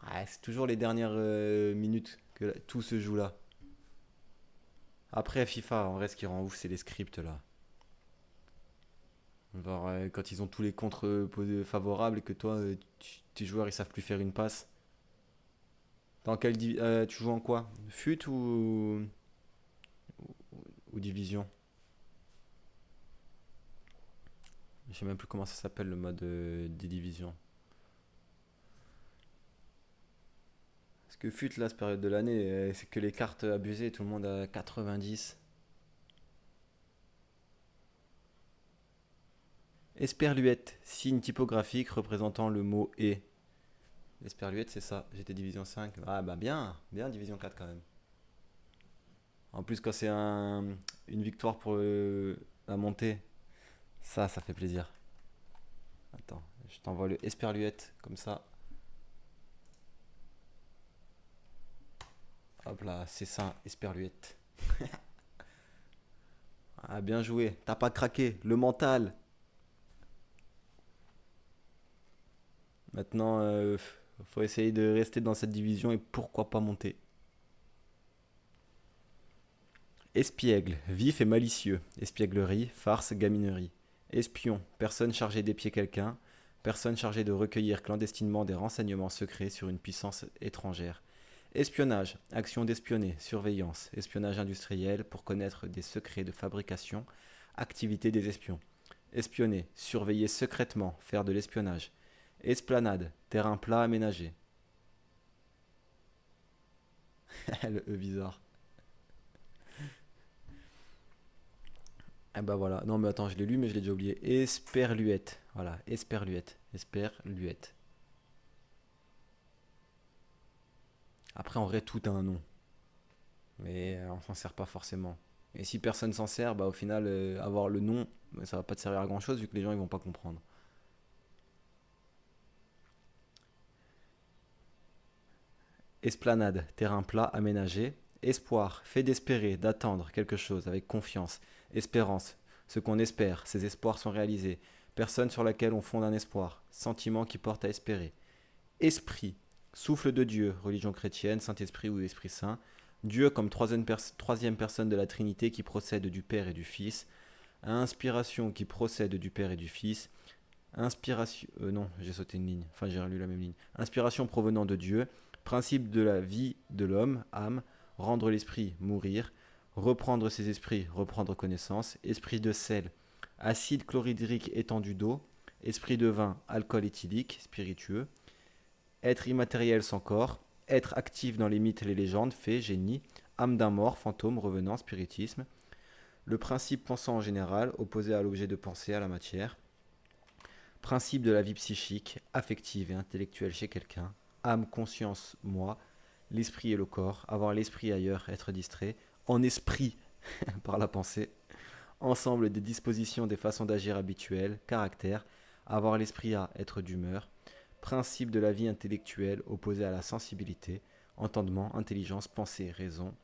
Ouais, c'est toujours les dernières minutes que tout se joue là. Après FIFA, en vrai, ce qui rend ouf, c'est les scripts là. Genre, quand ils ont tous les contres favorables et que toi, tes joueurs ils savent plus faire une passe. Tu joues en quoi? Fut ou division? Je sais même plus comment ça s'appelle le mode des divisions. Parce que fut là, cette période de l'année, c'est que les cartes abusées, tout le monde a 90. Esperluette, signe typographique représentant le mot et. Esperluette, c'est ça. J'étais division 5. Ah bah bien, bien division 4 quand même. En plus, quand c'est une victoire pour la montée, ça fait plaisir. Attends, je t'envoie le Esperluette, comme ça. Hop là, c'est ça, Esperluette. Ah, bien joué, t'as pas craqué, le mental. Maintenant, faut essayer de rester dans cette division et pourquoi pas monter. Espiègle, vif et malicieux. Espièglerie, farce, gaminerie. Espion, personne chargée d'épier quelqu'un. Personne chargée de recueillir clandestinement des renseignements secrets sur une puissance étrangère. Espionnage, action d'espionner, surveillance, espionnage industriel pour connaître des secrets de fabrication, activité des espions. Espionner, surveiller secrètement, faire de l'espionnage. Esplanade, terrain plat aménagé. Le E bizarre. Ah bah voilà, non mais attends, je l'ai lu mais je l'ai déjà oublié. Esperluette, voilà, Esperluette, Esperluette. Après en vrai tout a un nom, mais on s'en sert pas forcément. Et si personne s'en sert, bah au final avoir le nom, bah, ça va pas te servir à grand chose vu que les gens ils vont pas comprendre. Esplanade, terrain plat aménagé. Espoir, fait d'espérer, d'attendre quelque chose avec confiance. Espérance, ce qu'on espère, ces espoirs sont réalisés. Personne sur laquelle on fonde un espoir. Sentiment qui porte à espérer. Esprit, souffle de Dieu, religion chrétienne, Saint-Esprit ou Esprit Saint. Dieu comme troisième personne de la Trinité qui procède du Père et du Fils. Inspiration qui procède du Père et du Fils. Inspiration. Non, j'ai sauté une ligne. Enfin, j'ai relu la même ligne. Inspiration provenant de Dieu. Principe de la vie de l'homme, âme. Rendre l'esprit, mourir. Reprendre ses esprits, reprendre connaissance. Esprit de sel, acide chlorhydrique étendu d'eau. Esprit de vin, alcool éthylique, spiritueux. Être immatériel sans corps. Être actif dans les mythes et les légendes, fées, génie. Âme d'un mort, fantôme, revenant, spiritisme. Le principe pensant en général, opposé à l'objet de pensée, à la matière. Principe de la vie psychique, affective et intellectuelle chez quelqu'un. Âme, conscience, moi. L'esprit et le corps. Avoir l'esprit ailleurs, être distrait. En esprit par la pensée. Ensemble des dispositions des façons d'agir habituelles. Caractère. Avoir l'esprit à, être d'humeur. Principe de la vie intellectuelle opposé à la sensibilité. Entendement, intelligence, pensée, raison.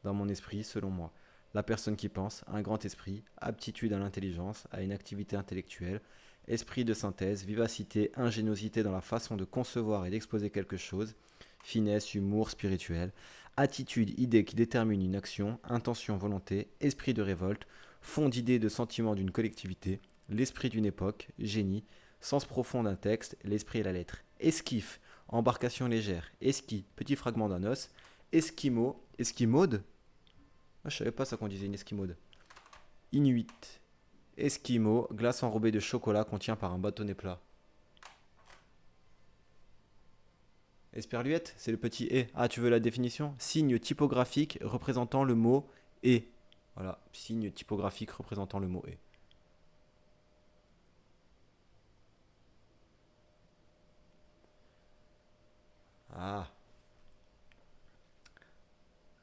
Dans mon esprit, selon moi. La personne qui pense, un grand esprit, aptitude à l'intelligence, à une activité intellectuelle, esprit de synthèse, vivacité, ingéniosité dans la façon de concevoir et d'exposer quelque chose, finesse, humour spirituel, attitude, idée qui détermine une action, intention, volonté, esprit de révolte, fond d'idées de sentiments d'une collectivité, l'esprit d'une époque, génie, sens profond d'un texte, l'esprit et la lettre, esquif, embarcation légère, esquis, petit fragment d'un os, esquimau, esquimaude, ah, je savais pas ça qu'on disait une esquimaude, inuit, esquimau, glace enrobée de chocolat contient par un bâtonnet plat. Esperluette, c'est le petit et. Ah, tu veux la définition? Signe typographique représentant le mot et. Voilà, signe typographique représentant le mot et. Ah,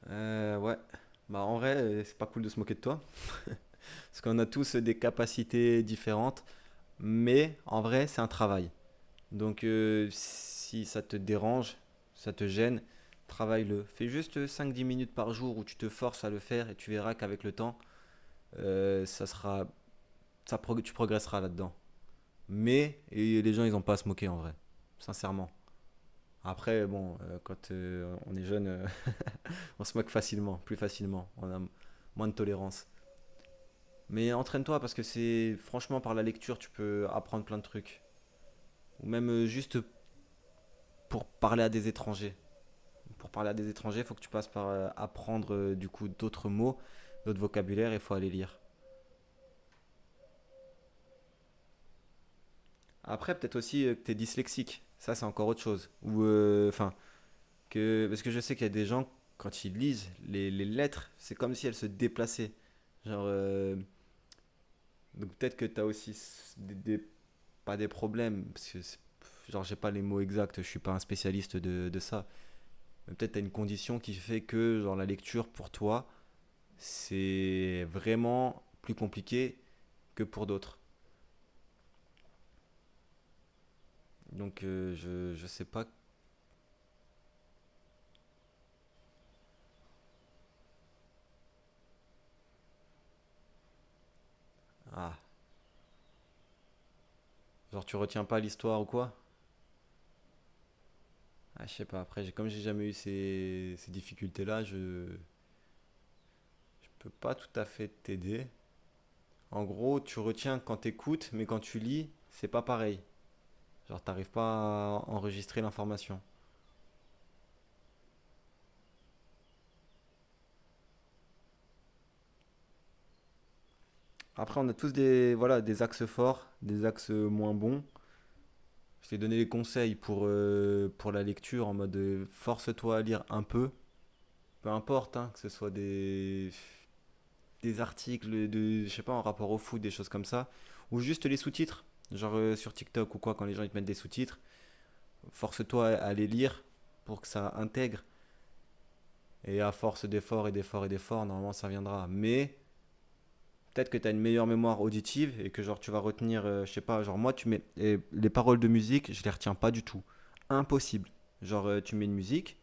ouais. Bah en vrai, c'est pas cool de se moquer de toi. Parce qu'on a tous des capacités différentes. Mais en vrai, c'est un travail. Donc si ça te dérange, ça te gêne, travaille-le. Fais juste 5-10 minutes par jour où tu te forces à le faire et tu verras qu'avec le temps, ça sera, tu progresseras là-dedans. Mais et les gens, ils ont pas à se moquer en vrai, sincèrement. Après, bon, quand on est jeune, on se moque facilement, plus facilement. On a moins de tolérance. Mais entraîne-toi parce que c'est franchement par la lecture, tu peux apprendre plein de trucs. Ou même juste pour parler à des étrangers. Pour parler à des étrangers, il faut que tu passes par apprendre du coup d'autres mots, d'autres vocabulaires, il faut aller lire. Après, peut-être aussi que tu es dyslexique. Ça, c'est encore autre chose. Ou, enfin, parce que je sais qu'il y a des gens, quand ils lisent les lettres, c'est comme si elles se déplaçaient. Genre, Donc peut-être que tu as aussi pas des problèmes, parce que genre j'ai pas les mots exacts, je suis pas un spécialiste de ça. Mais peut-être tu as une condition qui fait que genre la lecture pour toi, c'est vraiment plus compliqué que pour d'autres. Donc je sais pas. Ah, genre tu retiens pas l'histoire ou quoi? Ah, je sais pas, après comme j'ai jamais eu ces difficultés-là, je peux pas tout à fait t'aider. En gros, tu retiens quand t'écoutes, mais quand tu lis, c'est pas pareil. Genre t'arrives pas à enregistrer l'information. Après, on a tous voilà, des axes forts, des axes moins bons. Je t'ai donné les conseils pour la lecture en mode force-toi à lire un peu importe, hein, que ce soit des articles je sais pas, en rapport au foot, des choses comme ça, ou juste les sous-titres, genre sur TikTok ou quoi, quand les gens ils te mettent des sous-titres, force-toi à les lire pour que ça intègre, et à force d'efforts et d'efforts et d'efforts, normalement ça viendra. Mais peut-être que tu as une meilleure mémoire auditive et que genre tu vas retenir, je sais pas, genre moi tu mets les paroles de musique, je les retiens pas du tout. Impossible. Genre tu mets une musique,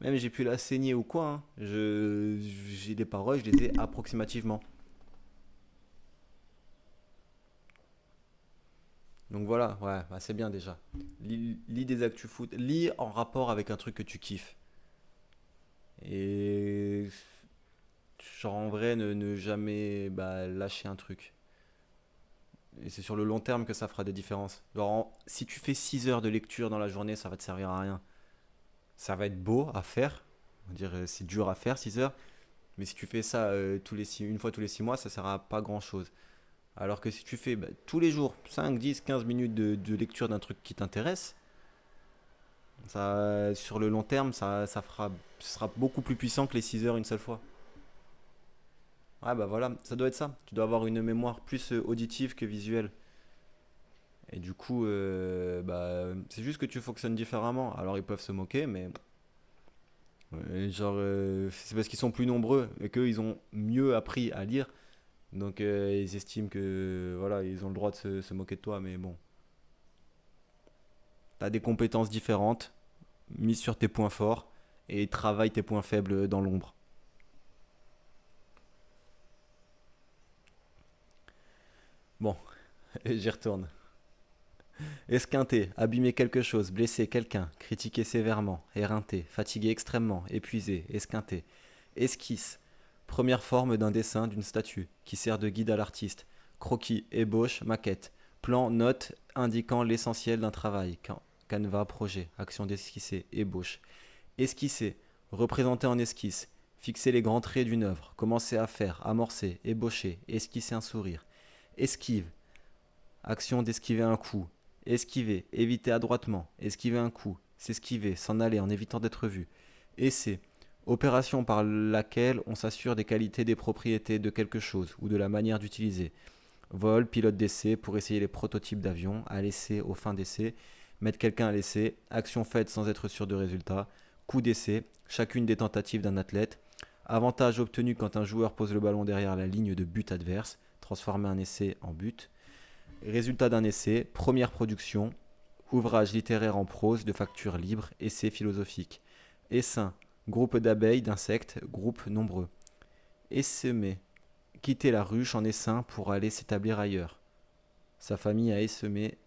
même j'ai pu la saigner ou quoi, hein, j'ai des paroles, je les ai approximativement. Donc voilà, ouais, bah c'est bien déjà. Lis des actus foot, lis en rapport avec un truc que tu kiffes. Et genre en vrai, ne jamais bah, lâcher un truc. Et c'est sur le long terme que ça fera des différences. Genre, si tu fais 6 heures de lecture dans la journée, ça va te servir à rien. Ça va être beau à faire. On va dire, c'est dur à faire 6 heures. Mais si tu fais ça une fois tous les 6 mois, ça sert à pas grand chose. Alors que si tu fais bah, tous les jours 5, 10, 15 minutes de lecture d'un truc qui t'intéresse, ça, sur le long terme, ce sera beaucoup plus puissant que les 6 heures une seule fois. Ouais, bah voilà, ça doit être ça. Tu dois avoir une mémoire plus auditive que visuelle. Et du coup, bah, c'est juste que tu fonctionnes différemment. Alors ils peuvent se moquer, mais genre, c'est parce qu'ils sont plus nombreux et qu'eux, ils ont mieux appris à lire. Donc ils estiment que voilà, ils ont le droit de se moquer de toi. Mais bon, t'as des compétences différentes, mise sur tes points forts et travaille tes points faibles dans l'ombre. Bon, j'y retourne. Esquinter, abîmer quelque chose, blesser quelqu'un, critiquer sévèrement, éreinter, fatiguer extrêmement, épuisé, esquinter. Esquisse, première forme d'un dessin, d'une statue, qui sert de guide à l'artiste. Croquis, ébauche, maquette. Plan, note indiquant l'essentiel d'un travail. Canevas, projet, action d'esquisser, ébauche. Esquisser, représenter en esquisse. Fixer les grands traits d'une œuvre. Commencer à faire, amorcer, ébaucher, esquisser un sourire. Esquive, action d'esquiver un coup. Esquiver, éviter adroitement. Esquiver un coup. S'esquiver, s'en aller en évitant d'être vu. Essai, opération par laquelle on s'assure des qualités, des propriétés de quelque chose ou de la manière d'utiliser. Vol, pilote d'essai pour essayer les prototypes d'avions, à l'essai, aux fins d'essai. Mettre quelqu'un à l'essai, action faite sans être sûr de résultat. Coup d'essai, chacune des tentatives d'un athlète. Avantage obtenu quand un joueur pose le ballon derrière la ligne de but adverse. Transformer un essai en but. Résultat d'un essai, première production, ouvrage littéraire en prose de facture libre, essai philosophique. Essaim, groupe d'abeilles, d'insectes, groupe nombreux. Essaimer, quitter la ruche en essaim pour aller s'établir ailleurs. Sa famille a essaimé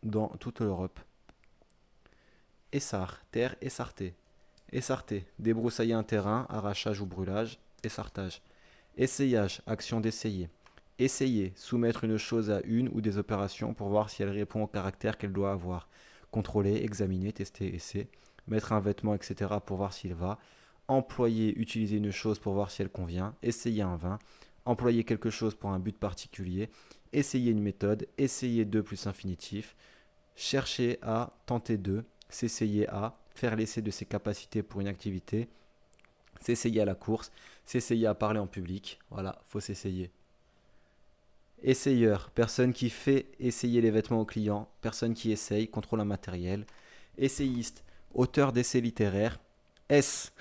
dans toute l'Europe. Essart, terre essartée. Essarter, débroussailler un terrain, arrachage ou brûlage, essartage. Essayage, action d'essayer. Essayer, soumettre une chose à une ou des opérations pour voir si elle répond au caractère qu'elle doit avoir. Contrôler, examiner, tester, essayer. Mettre un vêtement, etc. pour voir s'il va. Employer, utiliser une chose pour voir si elle convient. Essayer un vin. Employer quelque chose pour un but particulier. Essayer une méthode. Essayer deux plus infinitif. Chercher à, tenter de. S'essayer à. Faire l'essai de ses capacités pour une activité. S'essayer à la course. S'essayer à parler en public. Voilà, faut s'essayer. Essayeur, personne qui fait essayer les vêtements au client, personne qui essaye, contrôle un matériel. Essayiste, auteur d'essais littéraires. S,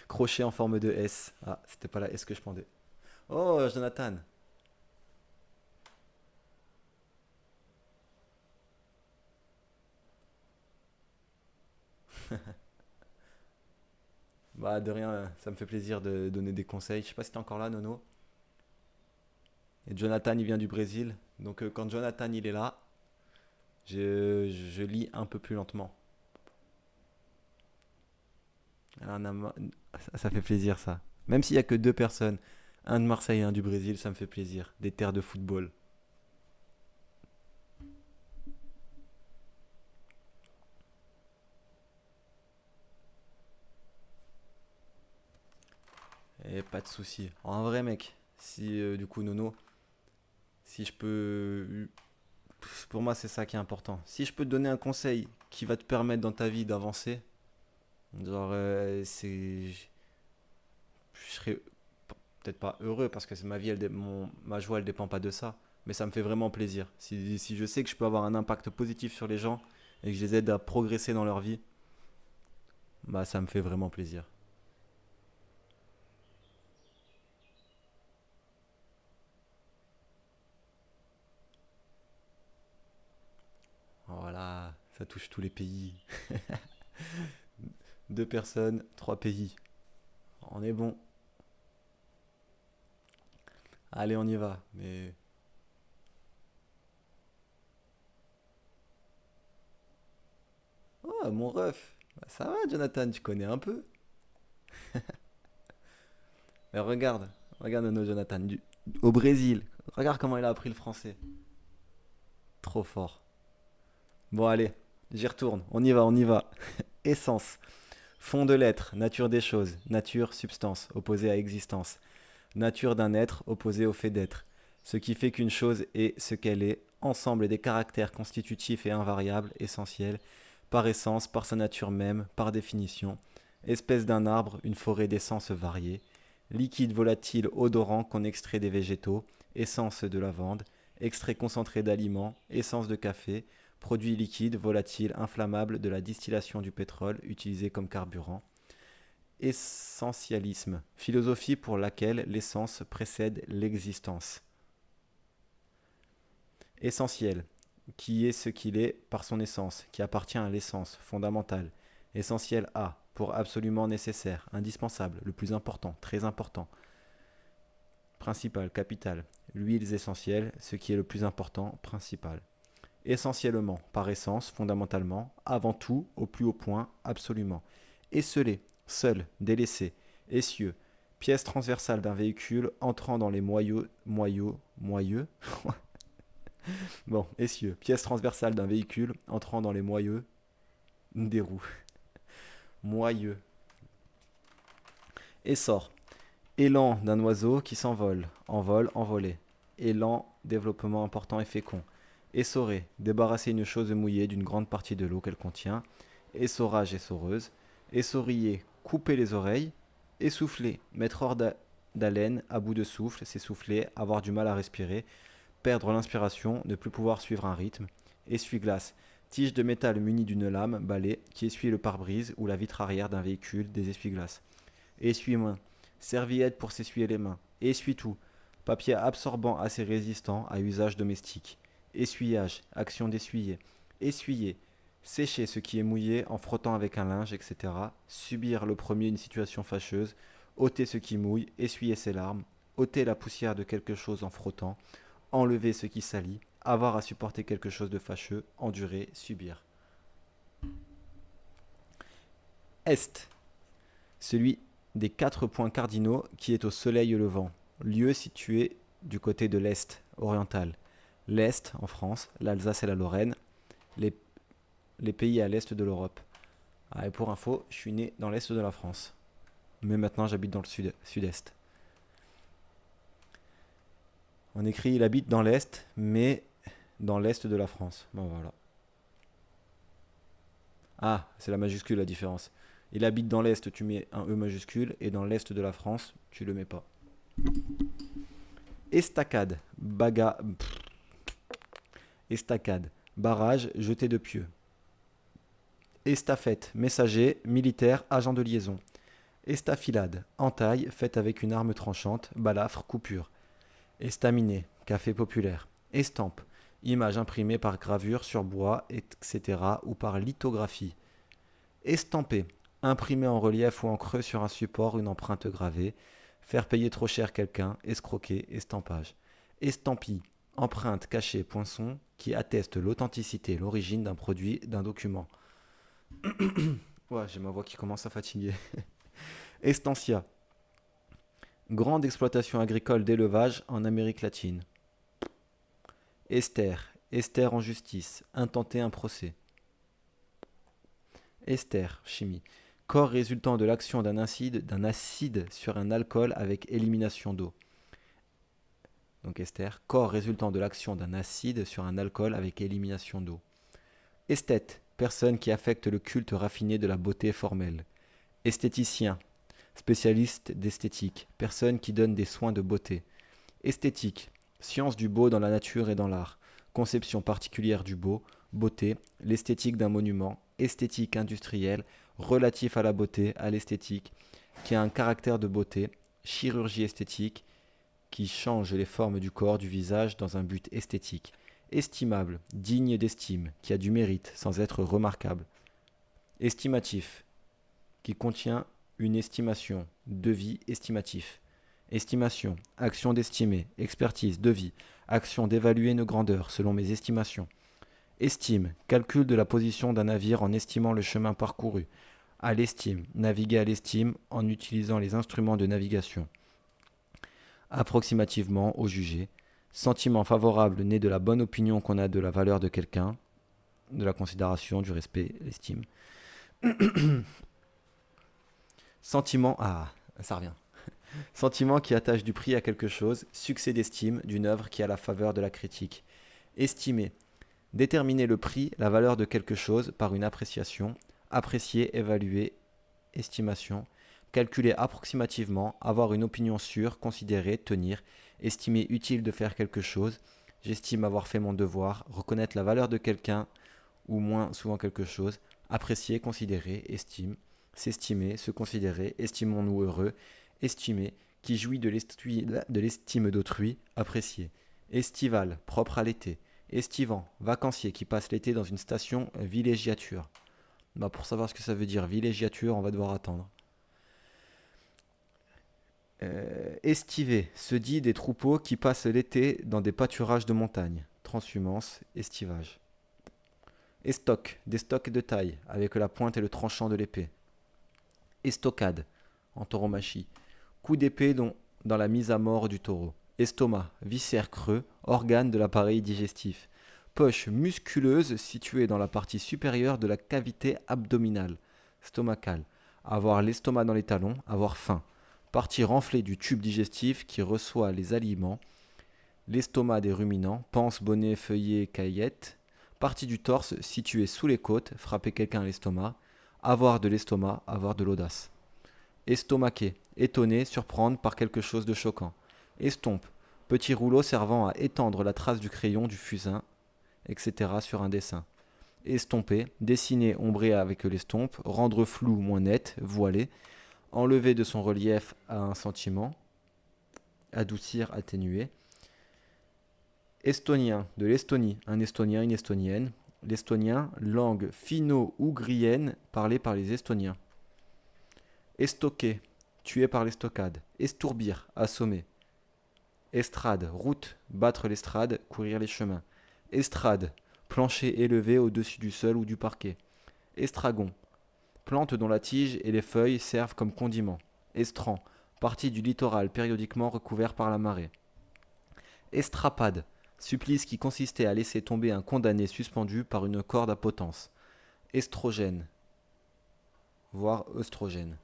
crochet en forme de S. Ah, c'était pas la S que je pendais. Oh, Jonathan. Bah, de rien, ça me fait plaisir de donner des conseils. Je sais pas si t'es encore là, Nono. Et Jonathan, il vient du Brésil. Donc, quand Jonathan, il est là, je lis un peu plus lentement. Alors, ça fait plaisir, ça. Même s'il y a que deux personnes, un de Marseille et un du Brésil, ça me fait plaisir. Des terres de football. Et pas de souci. En vrai, mec, si du coup, Nono, si je peux. Pour moi, c'est ça qui est important. Si je peux te donner un conseil qui va te permettre dans ta vie d'avancer, genre, je serais peut-être pas heureux parce que c'est ma vie, ma joie, elle dépend pas de ça. Mais ça me fait vraiment plaisir. Si je sais que je peux avoir un impact positif sur les gens et que je les aide à progresser dans leur vie, bah ça me fait vraiment plaisir. Voilà, ça touche tous les pays. Deux personnes, trois pays. On est bon. Allez, on y va. Mais. Oh, mon ref. Bah, ça va, Jonathan, tu connais un peu. Mais regarde nos Jonathan. Au Brésil, regarde comment il a appris le français. Trop fort. Bon, allez, j'y retourne. On y va, on y va. Essence. Fond de l'être, nature des choses. Nature, substance, opposée à existence. Nature d'un être, opposée au fait d'être. Ce qui fait qu'une chose est ce qu'elle est. Ensemble des caractères constitutifs et invariables, essentiels, par essence, par sa nature même, par définition. Espèce d'un arbre, une forêt d'essences variées. Liquide volatile odorant qu'on extrait des végétaux, essence de lavande, extrait concentré d'aliments, essence de café, produit liquide, volatile, inflammable de la distillation du pétrole utilisé comme carburant. Essentialisme, philosophie pour laquelle l'essence précède l'existence. Essentiel, qui est ce qu'il est par son essence, qui appartient à l'essence, fondamentale. Essentiel à, pour absolument nécessaire, indispensable, le plus important, très important. Principal, capital, l'huile essentielle, ce qui est le plus important, principal. Essentiellement, par essence, fondamentalement, avant tout, au plus haut point, absolument. Esselé, seul, délaissé, essieu, pièce transversale d'un véhicule entrant dans les moyeux, bon, essieu, pièce transversale d'un véhicule entrant dans les moyeux des roues, moyeux. Essor, élan d'un oiseau qui s'envole, envole, envolé. Élan, développement important et fécond. Essorer, débarrasser une chose mouillée d'une grande partie de l'eau qu'elle contient. Essorage, essoreuse. Essoriller, couper les oreilles. Essouffler, mettre hors d'haleine, à bout de souffle, s'essouffler, avoir du mal à respirer. Perdre l'inspiration, ne plus pouvoir suivre un rythme. Essuie-glace, tige de métal munie d'une lame, balai, qui essuie le pare-brise ou la vitre arrière d'un véhicule, des essuie-glaces. Essuie-mains, serviette pour s'essuyer les mains. Essuie-tout, papier absorbant assez résistant à usage domestique. Essuyage, action d'essuyer. Essuyer, sécher ce qui est mouillé en frottant avec un linge, etc. Subir le premier une situation fâcheuse. Ôter ce qui mouille, essuyer ses larmes. Ôter la poussière de quelque chose en frottant. Enlever ce qui salit. Avoir à supporter quelque chose de fâcheux. Endurer, subir. Est, celui des quatre points cardinaux qui est au soleil levant. Lieu situé du côté de l'Est oriental. L'Est en France, l'Alsace et la Lorraine, les, les pays à l'Est de l'Europe. Ah, et pour info, je suis né dans l'Est de la France. Mais maintenant j'habite dans le sud-est. On écrit il habite dans l'Est, mais dans l'Est de la France. Bon voilà. Ah, c'est la majuscule la différence. Il habite dans l'Est, tu mets un E majuscule, et dans l'Est de la France, tu le mets pas. Estacade, estacade, barrage, jeté de pieux. Estafette, messager, militaire, agent de liaison. Estafilade, entaille, faite avec une arme tranchante, balafre, coupure. Estaminet, café populaire. Estampe, image imprimée par gravure sur bois, etc. ou par lithographie. Estamper, imprimer en relief ou en creux sur un support une empreinte gravée. Faire payer trop cher quelqu'un, escroquer, estampage. Estampille, empreinte cachée poinçon qui atteste l'authenticité et l'origine d'un produit, d'un document. Ouais, j'ai ma voix qui commence à fatiguer. Estancia, grande exploitation agricole d'élevage en Amérique latine. Esther, Esther en justice, intenter un procès. Ester, chimie, corps résultant de l'action d'un acide sur un alcool avec élimination d'eau. Donc ester, corps résultant de l'action d'un acide sur un alcool avec élimination d'eau. Esthète, personne qui affecte le culte raffiné de la beauté formelle. Esthéticien, spécialiste d'esthétique, personne qui donne des soins de beauté. Esthétique, science du beau dans la nature et dans l'art, conception particulière du beau, beauté, l'esthétique d'un monument, esthétique industrielle, relatif à la beauté, à l'esthétique, qui a un caractère de beauté, chirurgie esthétique, qui change les formes du corps, du visage dans un but esthétique. Estimable, digne d'estime, qui a du mérite sans être remarquable. Estimatif, qui contient une estimation, devis estimatif. Estimation, action d'estimer, expertise, devis, action d'évaluer une grandeur selon mes estimations. Estime, calcul de la position d'un navire en estimant le chemin parcouru. À l'estime, naviguer à l'estime en utilisant les instruments de navigation. Approximativement, au jugé. Sentiment favorable né de la bonne opinion qu'on a de la valeur de quelqu'un, de la considération, du respect, l'estime. Sentiment, ça revient. Sentiment qui attache du prix à quelque chose, succès d'estime d'une œuvre qui a la faveur de la critique. Estimer, déterminer le prix, la valeur de quelque chose par une appréciation, apprécier, évaluer, estimation, calculer approximativement, avoir une opinion sûre, considérer, tenir, estimer utile de faire quelque chose, j'estime avoir fait mon devoir, reconnaître la valeur de quelqu'un ou moins souvent quelque chose, apprécier, considérer, estime, s'estimer, se considérer, estimons-nous heureux, estimer, qui jouit de l'estime d'autrui, apprécier. Estival, propre à l'été. Estivant, vacancier qui passe l'été dans une station villégiature. Pour savoir ce que ça veut dire villégiature, on va devoir attendre. Estiver, se dit des troupeaux qui passent l'été dans des pâturages de montagne. Transhumance, estivage. Estoc, des stocks de taille, avec la pointe et le tranchant de l'épée. Estocade, en tauromachie. Coup d'épée dans la mise à mort du taureau. Estomac, viscère creux, organe de l'appareil digestif. Poche musculeuse située dans la partie supérieure de la cavité abdominale, stomacale. Avoir l'estomac dans les talons, avoir faim. Partie renflée du tube digestif qui reçoit les aliments. L'estomac des ruminants, panse, bonnet, feuillet, caillette. Partie du torse située sous les côtes, frapper quelqu'un à l'estomac. Avoir de l'estomac, avoir de l'audace. Estomaquer, étonner, surprendre par quelque chose de choquant. Estompe, petit rouleau servant à étendre la trace du crayon, du fusain, etc. sur un dessin. Estomper, dessiner, ombrer avec l'estompe, rendre flou, moins net, voiler, enlever de son relief à un sentiment, adoucir, atténuer. Estonien, de l'Estonie, un Estonien, une Estonienne. L'estonien, langue finno-ougrienne parlée par les Estoniens. Estoquer, tué par l'estocade. Estourbir, assommer. Estrade, route, battre l'estrade, courir les chemins. Estrade, plancher élevé au-dessus du sol ou du parquet. Estragon, plante dont la tige et les feuilles servent comme condiment. Estran, partie du littoral périodiquement recouvert par la marée. Estrapade, supplice qui consistait à laisser tomber un condamné suspendu par une corde à potence. Estrogène, voire œstrogène.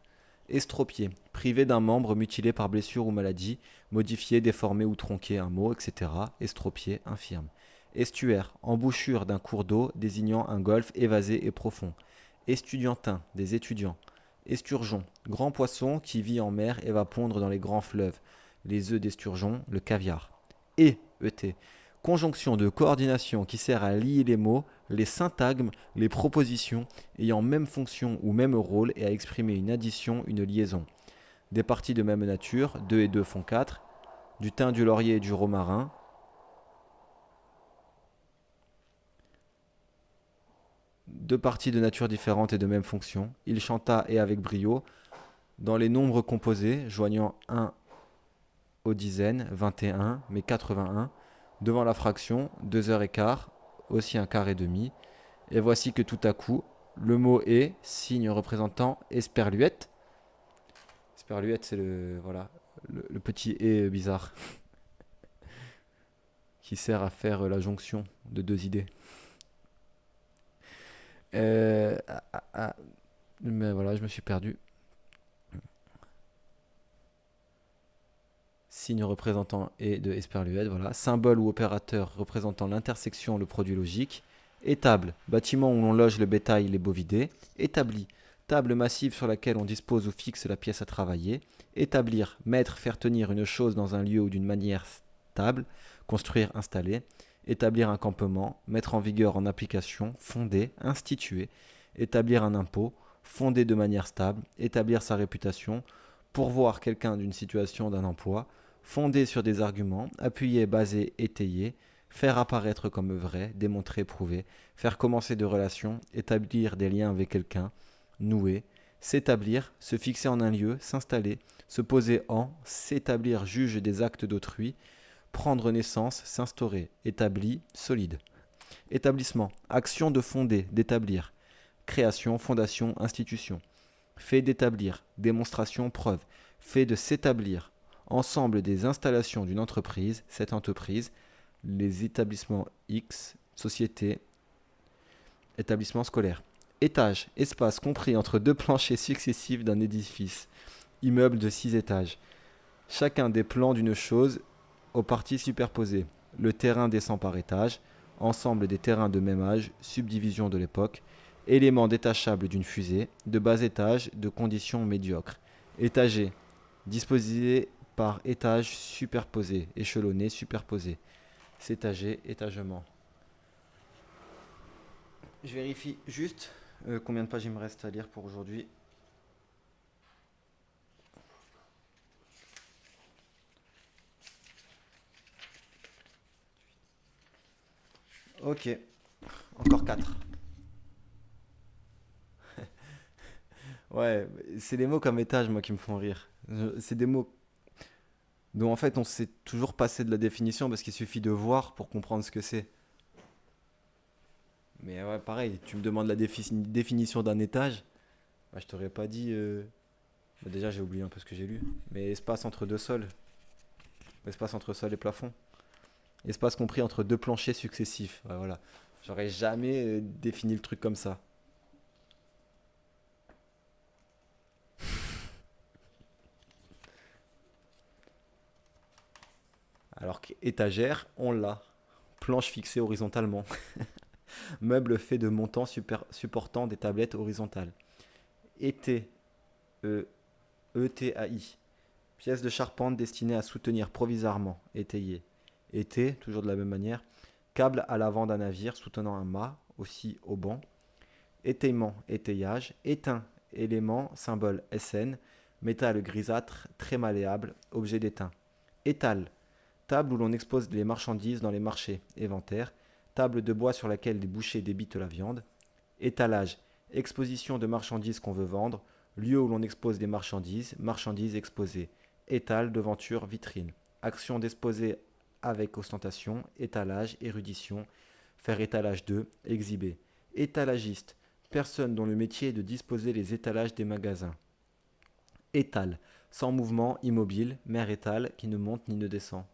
Estropié, privé d'un membre mutilé par blessure ou maladie, modifié, déformé ou tronqué, un mot, etc. Estropié, infirme. Estuaire, embouchure d'un cours d'eau désignant un golfe évasé et profond. Estudiantin, des étudiants. Esturgeon, grand poisson qui vit en mer et va pondre dans les grands fleuves. Les œufs d'esturgeon, le caviar. et ET. Conjonction de coordination qui sert à lier les mots, les syntagmes, les propositions ayant même fonction ou même rôle et à exprimer une addition, une liaison. Des parties de même nature, 2 et 2 font 4, du thym, du laurier et du romarin. Deux parties de nature différente et de même fonction. Il chanta et avec brio, dans les nombres composés, joignant 1 aux dizaines, 21, mais 81, devant la fraction, 2 heures et quart, aussi un quart et demi. Et voici que tout à coup, le mot est, signe représentant esperluette. Esperluette, c'est le petit et bizarre qui sert à faire la jonction de deux idées. Euh, ah, ah, mais voilà, je me suis perdu. Signe représentant et de Esperluette, voilà. Symbole ou opérateur représentant l'intersection, le produit logique. Étable, bâtiment où l'on loge le bétail, les bovidés. Établi, table massive sur laquelle on dispose ou fixe la pièce à travailler. Établir, mettre, faire tenir une chose dans un lieu ou d'une manière stable. Construire, installer. Établir un campement, mettre en vigueur, en application, fonder, instituer. Établir un impôt, fonder de manière stable. Établir sa réputation, pourvoir quelqu'un d'une situation, d'un emploi, fondé sur des arguments, appuyé, basé, étayé, faire apparaître comme vrai, démontrer, prouver, faire commencer de relations, établir des liens avec quelqu'un, nouer, s'établir, se fixer en un lieu, s'installer, se poser en, s'établir juge des actes d'autrui, prendre naissance, s'instaurer, établi, solide. Établissement, action de fonder, d'établir, création, fondation, institution. Fait d'établir, démonstration, preuve. Fait de s'établir, ensemble des installations d'une entreprise, cette entreprise, les établissements X, société, établissement scolaire. Étage, espace compris entre deux planchers successifs d'un édifice, immeuble de 6 étages. Chacun des plans d'une chose aux parties superposées. Le terrain descend par étage, ensemble des terrains de même âge, subdivision de l'époque, éléments détachables d'une fusée, de bas étage, de conditions médiocres. Étagé, disposé par étages superposés, échelonnés, superposés. S'étager, étagement. Je vérifie juste combien de pages il me reste à lire pour aujourd'hui. Ok, encore 4. Ouais, c'est les mots comme étage, moi, qui me font rire. C'est des mots dont, en fait, on s'est toujours passé de la définition parce qu'il suffit de voir pour comprendre ce que c'est. Mais ouais, pareil, tu me demandes la définition d'un étage, bah, je t'aurais pas dit. Bah, déjà, j'ai oublié un peu ce que j'ai lu. Mais espace entre deux sols, espace entre sol et plafond, espace compris entre deux planchers successifs. Ouais, voilà. J'aurais jamais défini le truc comme ça. Alors qu'étagère, on l'a. Planche fixée horizontalement. Meuble fait de montants supportant des tablettes horizontales. Été, E, ETAI. Pièce de charpente destinée à soutenir provisoirement, étayée. Été, toujours de la même manière. Câble à l'avant d'un navire soutenant un mât, aussi au banc. Étayement, étayage. Éteint, élément, symbole SN. Métal grisâtre, très malléable, objet d'étain. Étal, table où l'on expose les marchandises dans les marchés, éventaire. Table de bois sur laquelle les bouchers débitent la viande. Étalage, exposition de marchandises qu'on veut vendre. Lieu où l'on expose des marchandises, marchandises exposées. Étal, devanture, vitrine. Action d'exposer avec ostentation, étalage, érudition. Faire étalage de, exhiber. Étalagiste, personne dont le métier est de disposer les étalages des magasins. Étal, sans mouvement, immobile, mer étale, qui ne monte ni ne descend.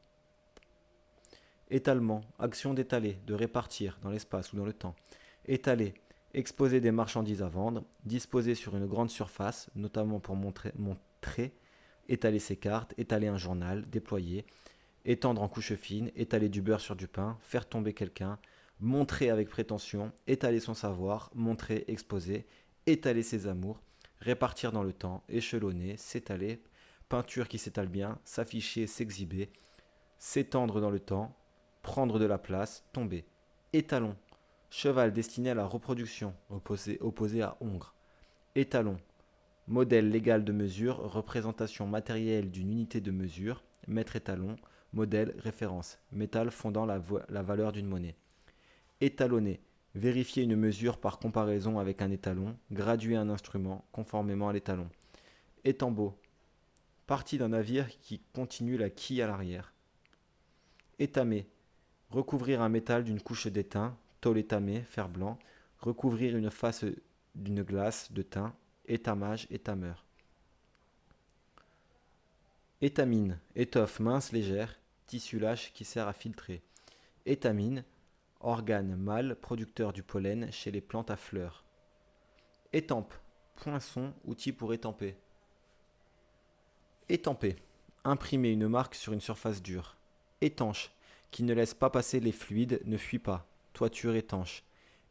Étalement, action d'étaler, de répartir dans l'espace ou dans le temps. Étaler, exposer des marchandises à vendre, disposer sur une grande surface, notamment pour montrer, étaler ses cartes, étaler un journal, déployer, étendre en couche fine, étaler du beurre sur du pain, faire tomber quelqu'un, montrer avec prétention, étaler son savoir, montrer, exposer, étaler ses amours, répartir dans le temps, échelonner, s'étaler, peinture qui s'étale bien, s'afficher, s'exhiber, s'étendre dans le temps, prendre de la place, tomber. Étalon, cheval destiné à la reproduction, opposé à hongre. Étalon, modèle légal de mesure, représentation matérielle d'une unité de mesure, mètre étalon, modèle, référence, métal fondant la valeur d'une monnaie. Étalonner, vérifier une mesure par comparaison avec un étalon, graduer un instrument conformément à l'étalon. Étambeau, partie d'un navire qui continue la quille à l'arrière. Étamer, recouvrir un métal d'une couche d'étain, tôle étamée, fer blanc, recouvrir une face d'une glace de teint, étamage, étameur. Étamine, étoffe mince légère, tissu lâche qui sert à filtrer. Étamine, organe mâle producteur du pollen chez les plantes à fleurs. Étampe, poinçon, outil pour étamper. Étamper, imprimer une marque sur une surface dure. Étanche, qui ne laisse pas passer les fluides, ne fuit pas. Toiture étanche.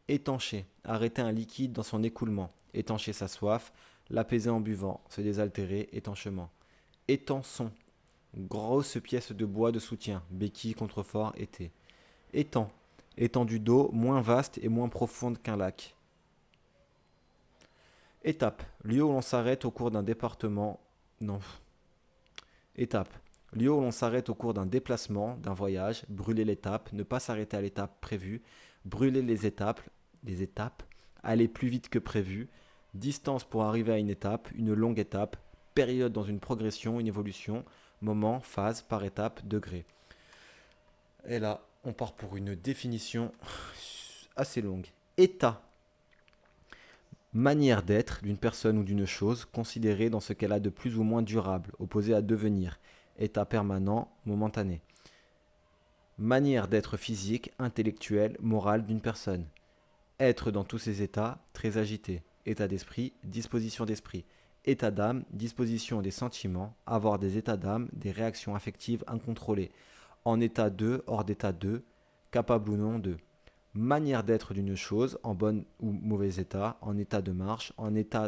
Étancher, arrêter un liquide dans son écoulement. Étancher sa soif, l'apaiser en buvant, se désaltérer, étanchement. Étançon, grosse pièce de bois de soutien, béquille, contrefort, été. Étang, étendue d'eau moins vaste et moins profonde qu'un lac. Étape, lieu où l'on s'arrête au cours d'un département. Non. Étape, lieu où l'on s'arrête au cours d'un déplacement, d'un voyage, brûler l'étape, ne pas s'arrêter à l'étape prévue, brûler les étapes, aller plus vite que prévu, distance pour arriver à une longue étape, période dans une progression, une évolution, moment, phase, par étape, degré. Et là, on part pour une définition assez longue. État, manière d'être d'une personne ou d'une chose considérée dans ce qu'elle a de plus ou moins durable, opposé à devenir, état permanent, momentané. Manière d'être physique, intellectuelle, morale d'une personne. Être dans tous ses états, très agité. État d'esprit, disposition d'esprit. État d'âme, disposition des sentiments, avoir des états d'âme, des réactions affectives incontrôlées. En état de, hors d'état de, capable ou non de. Manière d'être d'une chose, en bon ou mauvais état, en état de marche, en état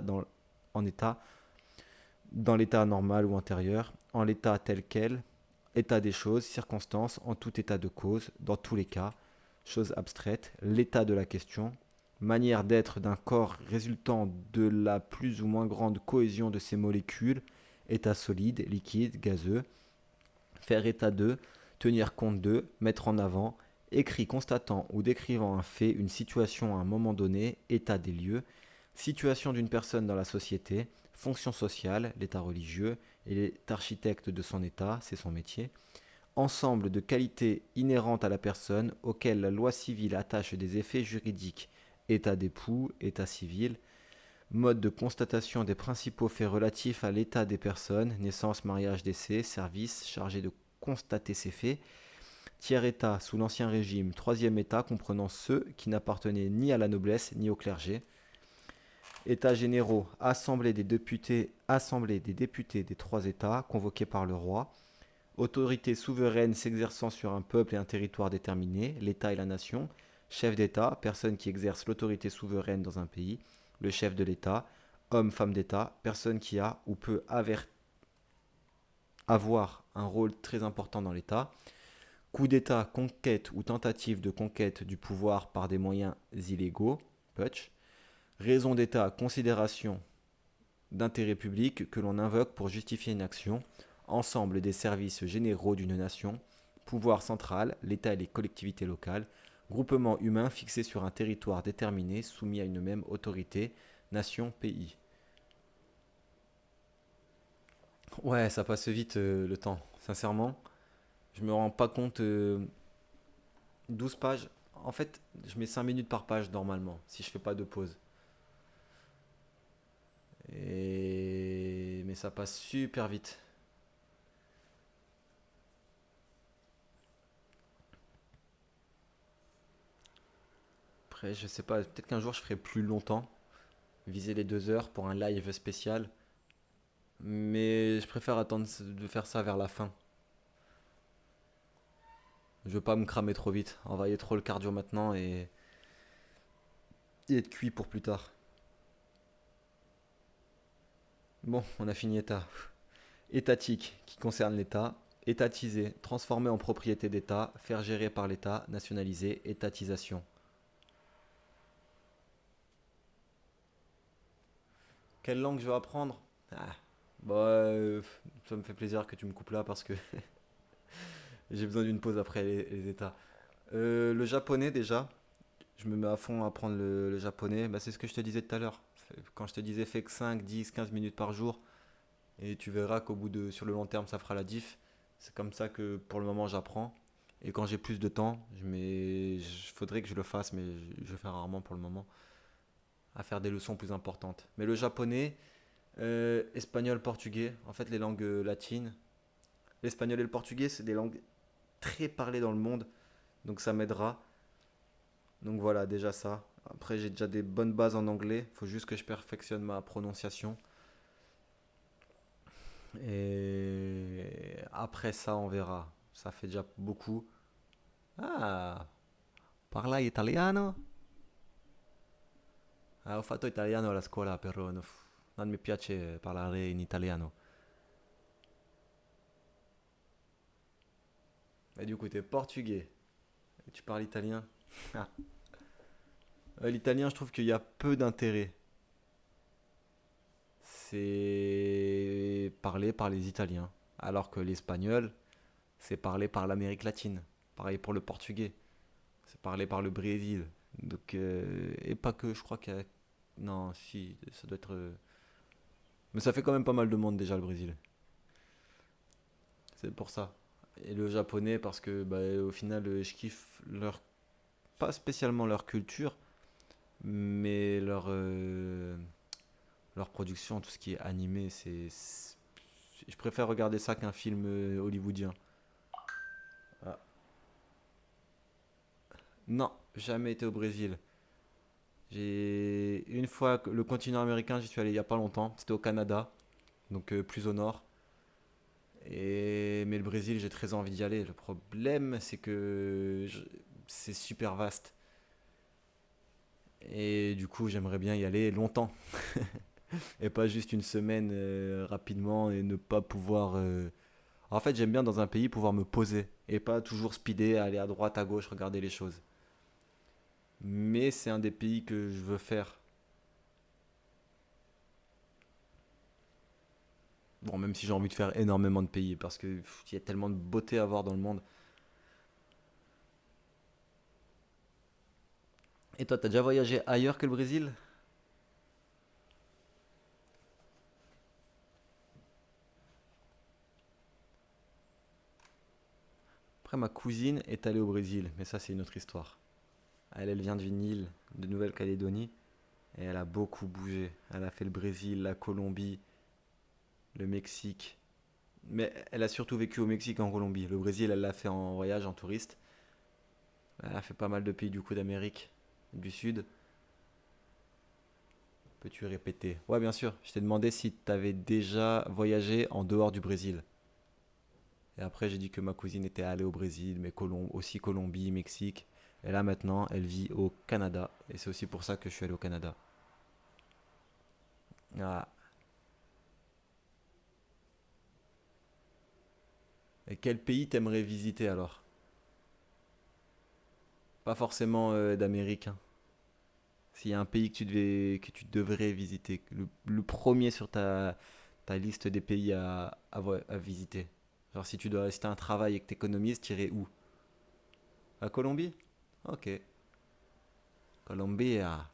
dans l'état normal ou antérieur, en l'état tel quel, état des choses, circonstances, en tout état de cause, dans tous les cas, chose abstraite, l'état de la question, manière d'être d'un corps résultant de la plus ou moins grande cohésion de ses molécules, état solide, liquide, gazeux, faire état de, tenir compte de, mettre en avant, écrit constatant ou décrivant un fait, une situation à un moment donné, état des lieux, situation d'une personne dans la société, fonction sociale, l'état religieux, et est architecte de son état, c'est son métier, ensemble de qualités inhérentes à la personne auxquelles la loi civile attache des effets juridiques, état d'époux, état civil, mode de constatation des principaux faits relatifs à l'état des personnes, naissance, mariage, décès, service chargé de constater ces faits, tiers état sous l'Ancien Régime, troisième état comprenant ceux qui n'appartenaient ni à la noblesse ni au clergé, États généraux, assemblée des députés des trois États convoqués par le roi, autorité souveraine s'exerçant sur un peuple et un territoire déterminé, l'État et la nation, chef d'État, personne qui exerce l'autorité souveraine dans un pays, le chef de l'État, homme, femme d'État, personne qui a ou peut avoir un rôle très important dans l'État, coup d'État, conquête ou tentative de conquête du pouvoir par des moyens illégaux, putsch, raison d'État, considération d'intérêt public que l'on invoque pour justifier une action, ensemble des services généraux d'une nation, pouvoir central, l'État et les collectivités locales, groupement humain fixé sur un territoire déterminé soumis à une même autorité, nation, pays. Ouais, ça passe vite le temps, sincèrement. Je me rends pas compte. 12 pages. En fait, je mets 5 minutes par page normalement, si je fais pas de pause. Mais ça passe super vite. Après, je sais pas, peut-être qu'un jour je ferai plus longtemps, viser les 2 heures pour un live spécial. Mais je préfère attendre de faire ça vers la fin. Je veux pas me cramer trop vite, envoyer trop le cardio maintenant et être cuit pour plus tard. Bon, on a fini état. Étatique, qui concerne l'État. Étatiser, transformer en propriété d'État, faire gérer par l'État, nationaliser, étatisation. Quelle langue je vais apprendre? Ah, bah, ça me fait plaisir que tu me coupes là parce que j'ai besoin d'une pause après les États. Le japonais déjà, je me mets à fond à apprendre le japonais. Bah, c'est ce que je te disais tout à l'heure. Quand je te disais fais que 5, 10, 15 minutes par jour et tu verras qu'au bout de, sur le long terme, ça fera la diff. C'est comme ça que pour le moment j'apprends. Et quand j'ai plus de temps, faudrait que je le fasse, mais je le fais rarement pour le moment, à faire des leçons plus importantes. Mais le japonais, espagnol, portugais, en fait les langues latines, l'espagnol et le portugais, c'est des langues très parlées dans le monde, donc ça m'aidera. Donc voilà, déjà ça. Après, j'ai déjà des bonnes bases en anglais, il faut juste que je perfectionne ma prononciation. Et après ça, on verra. Ça fait déjà beaucoup. Ah, parla italiano? Ah, ho fatto italiano alla scuola, però non mi piace parlare in italiano. Et du coup, t'es portugais. Et tu parles italien. Ah. L'italien, je trouve qu'il y a peu d'intérêt. C'est parlé par les Italiens. Alors que l'espagnol, c'est parlé par l'Amérique latine. Pareil pour le portugais. C'est parlé par le Brésil. Donc, et pas que, je crois qu'il y a... Non, si, ça doit être... Mais ça fait quand même pas mal de monde déjà, le Brésil. C'est pour ça. Et le japonais, parce que bah, au final, je kiffe leur... Pas spécialement leur culture, mais leur production, tout ce qui est animé, je préfère regarder ça qu'un film hollywoodien. Ah. Non, jamais été au Brésil. J'ai une fois le continent américain, j'y suis allé il y a pas longtemps. C'était au Canada, donc plus au nord. Mais le Brésil, j'ai très envie d'y aller. Le problème, c'est que c'est super vaste. Et du coup, j'aimerais bien y aller longtemps. Et pas juste une semaine rapidement et ne pas pouvoir. En fait, j'aime bien dans un pays pouvoir me poser et pas toujours speeder, aller à droite, à gauche, regarder les choses. Mais c'est un des pays que je veux faire. Bon, même si j'ai envie de faire énormément de pays parce que il y a tellement de beauté à voir dans le monde. Et toi, t'as déjà voyagé ailleurs que le Brésil? Après, ma cousine est allée au Brésil, mais ça, c'est une autre histoire. Elle vient d'une île de Nouvelle-Calédonie et elle a beaucoup bougé. Elle a fait le Brésil, la Colombie, le Mexique. Mais elle a surtout vécu au Mexique et en Colombie. Le Brésil, elle l'a fait en voyage, en touriste. Elle a fait pas mal de pays du coup d'Amérique du Sud. Peux-tu répéter? Ouais, bien sûr. Je t'ai demandé si tu avais déjà voyagé en dehors du Brésil. Et après, j'ai dit que ma cousine était allée au Brésil, mais aussi Colombie, Mexique. Et là, maintenant, elle vit au Canada. Et c'est aussi pour ça que je suis allé au Canada. Ah. Et quel pays t'aimerais visiter alors? Pas forcément d'Amérique, hein. S'il y a un pays que tu devrais visiter, le premier sur ta liste des pays à visiter. Genre si tu dois, si t'as un travail et que t'économises, t'irais où? La Colombie? Ok. Colombie, ça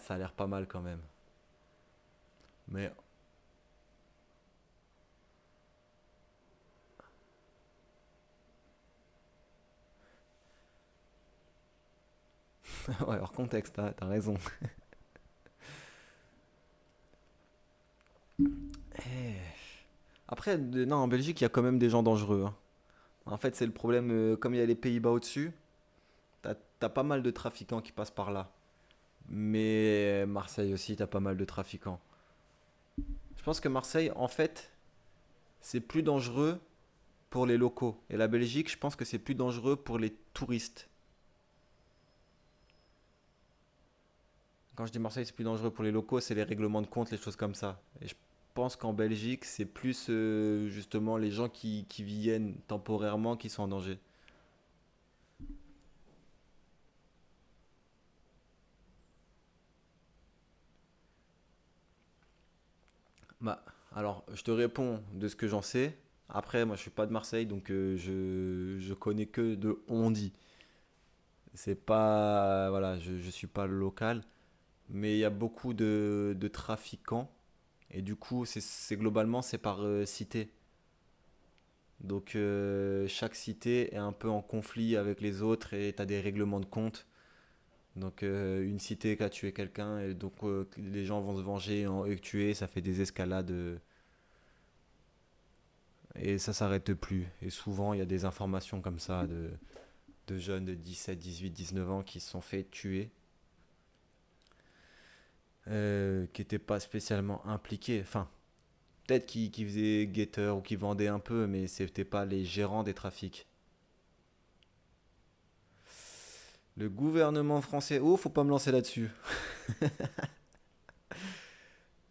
a l'air pas mal quand même. Mais ouais, hors contexte, t'as raison. Eh. Après, non, en Belgique, il y a quand même des gens dangereux, hein. En fait, c'est le problème, comme il y a les Pays-Bas au-dessus, t'as pas mal de trafiquants qui passent par là. Mais Marseille aussi, t'as pas mal de trafiquants. Je pense que Marseille, en fait, c'est plus dangereux pour les locaux. Et la Belgique, je pense que c'est plus dangereux pour les touristes. Quand je dis Marseille, c'est plus dangereux pour les locaux, c'est les règlements de compte, les choses comme ça. Et je pense qu'en Belgique, c'est plus justement les gens qui viennent temporairement qui sont en danger. Bah, alors, je te réponds de ce que j'en sais. Après, moi, je suis pas de Marseille, donc je connais que de on dit. C'est pas, voilà, je suis pas local, mais il y a beaucoup de trafiquants et du coup, c'est globalement c'est par cité. Donc chaque cité est un peu en conflit avec les autres et tu as des règlements de compte. Donc une cité qui a tué quelqu'un et donc les gens vont se venger et le tuer, ça fait des escalades et ça s'arrête plus. Et souvent il y a des informations comme ça de jeunes de 17, 18, 19 ans qui se sont fait tuer, qui n'étaient pas spécialement impliqués. Enfin, peut-être qui faisaient guetteur ou qui vendaient un peu, mais c'était pas les gérants des trafics. Le gouvernement français, oh, faut pas me lancer là-dessus.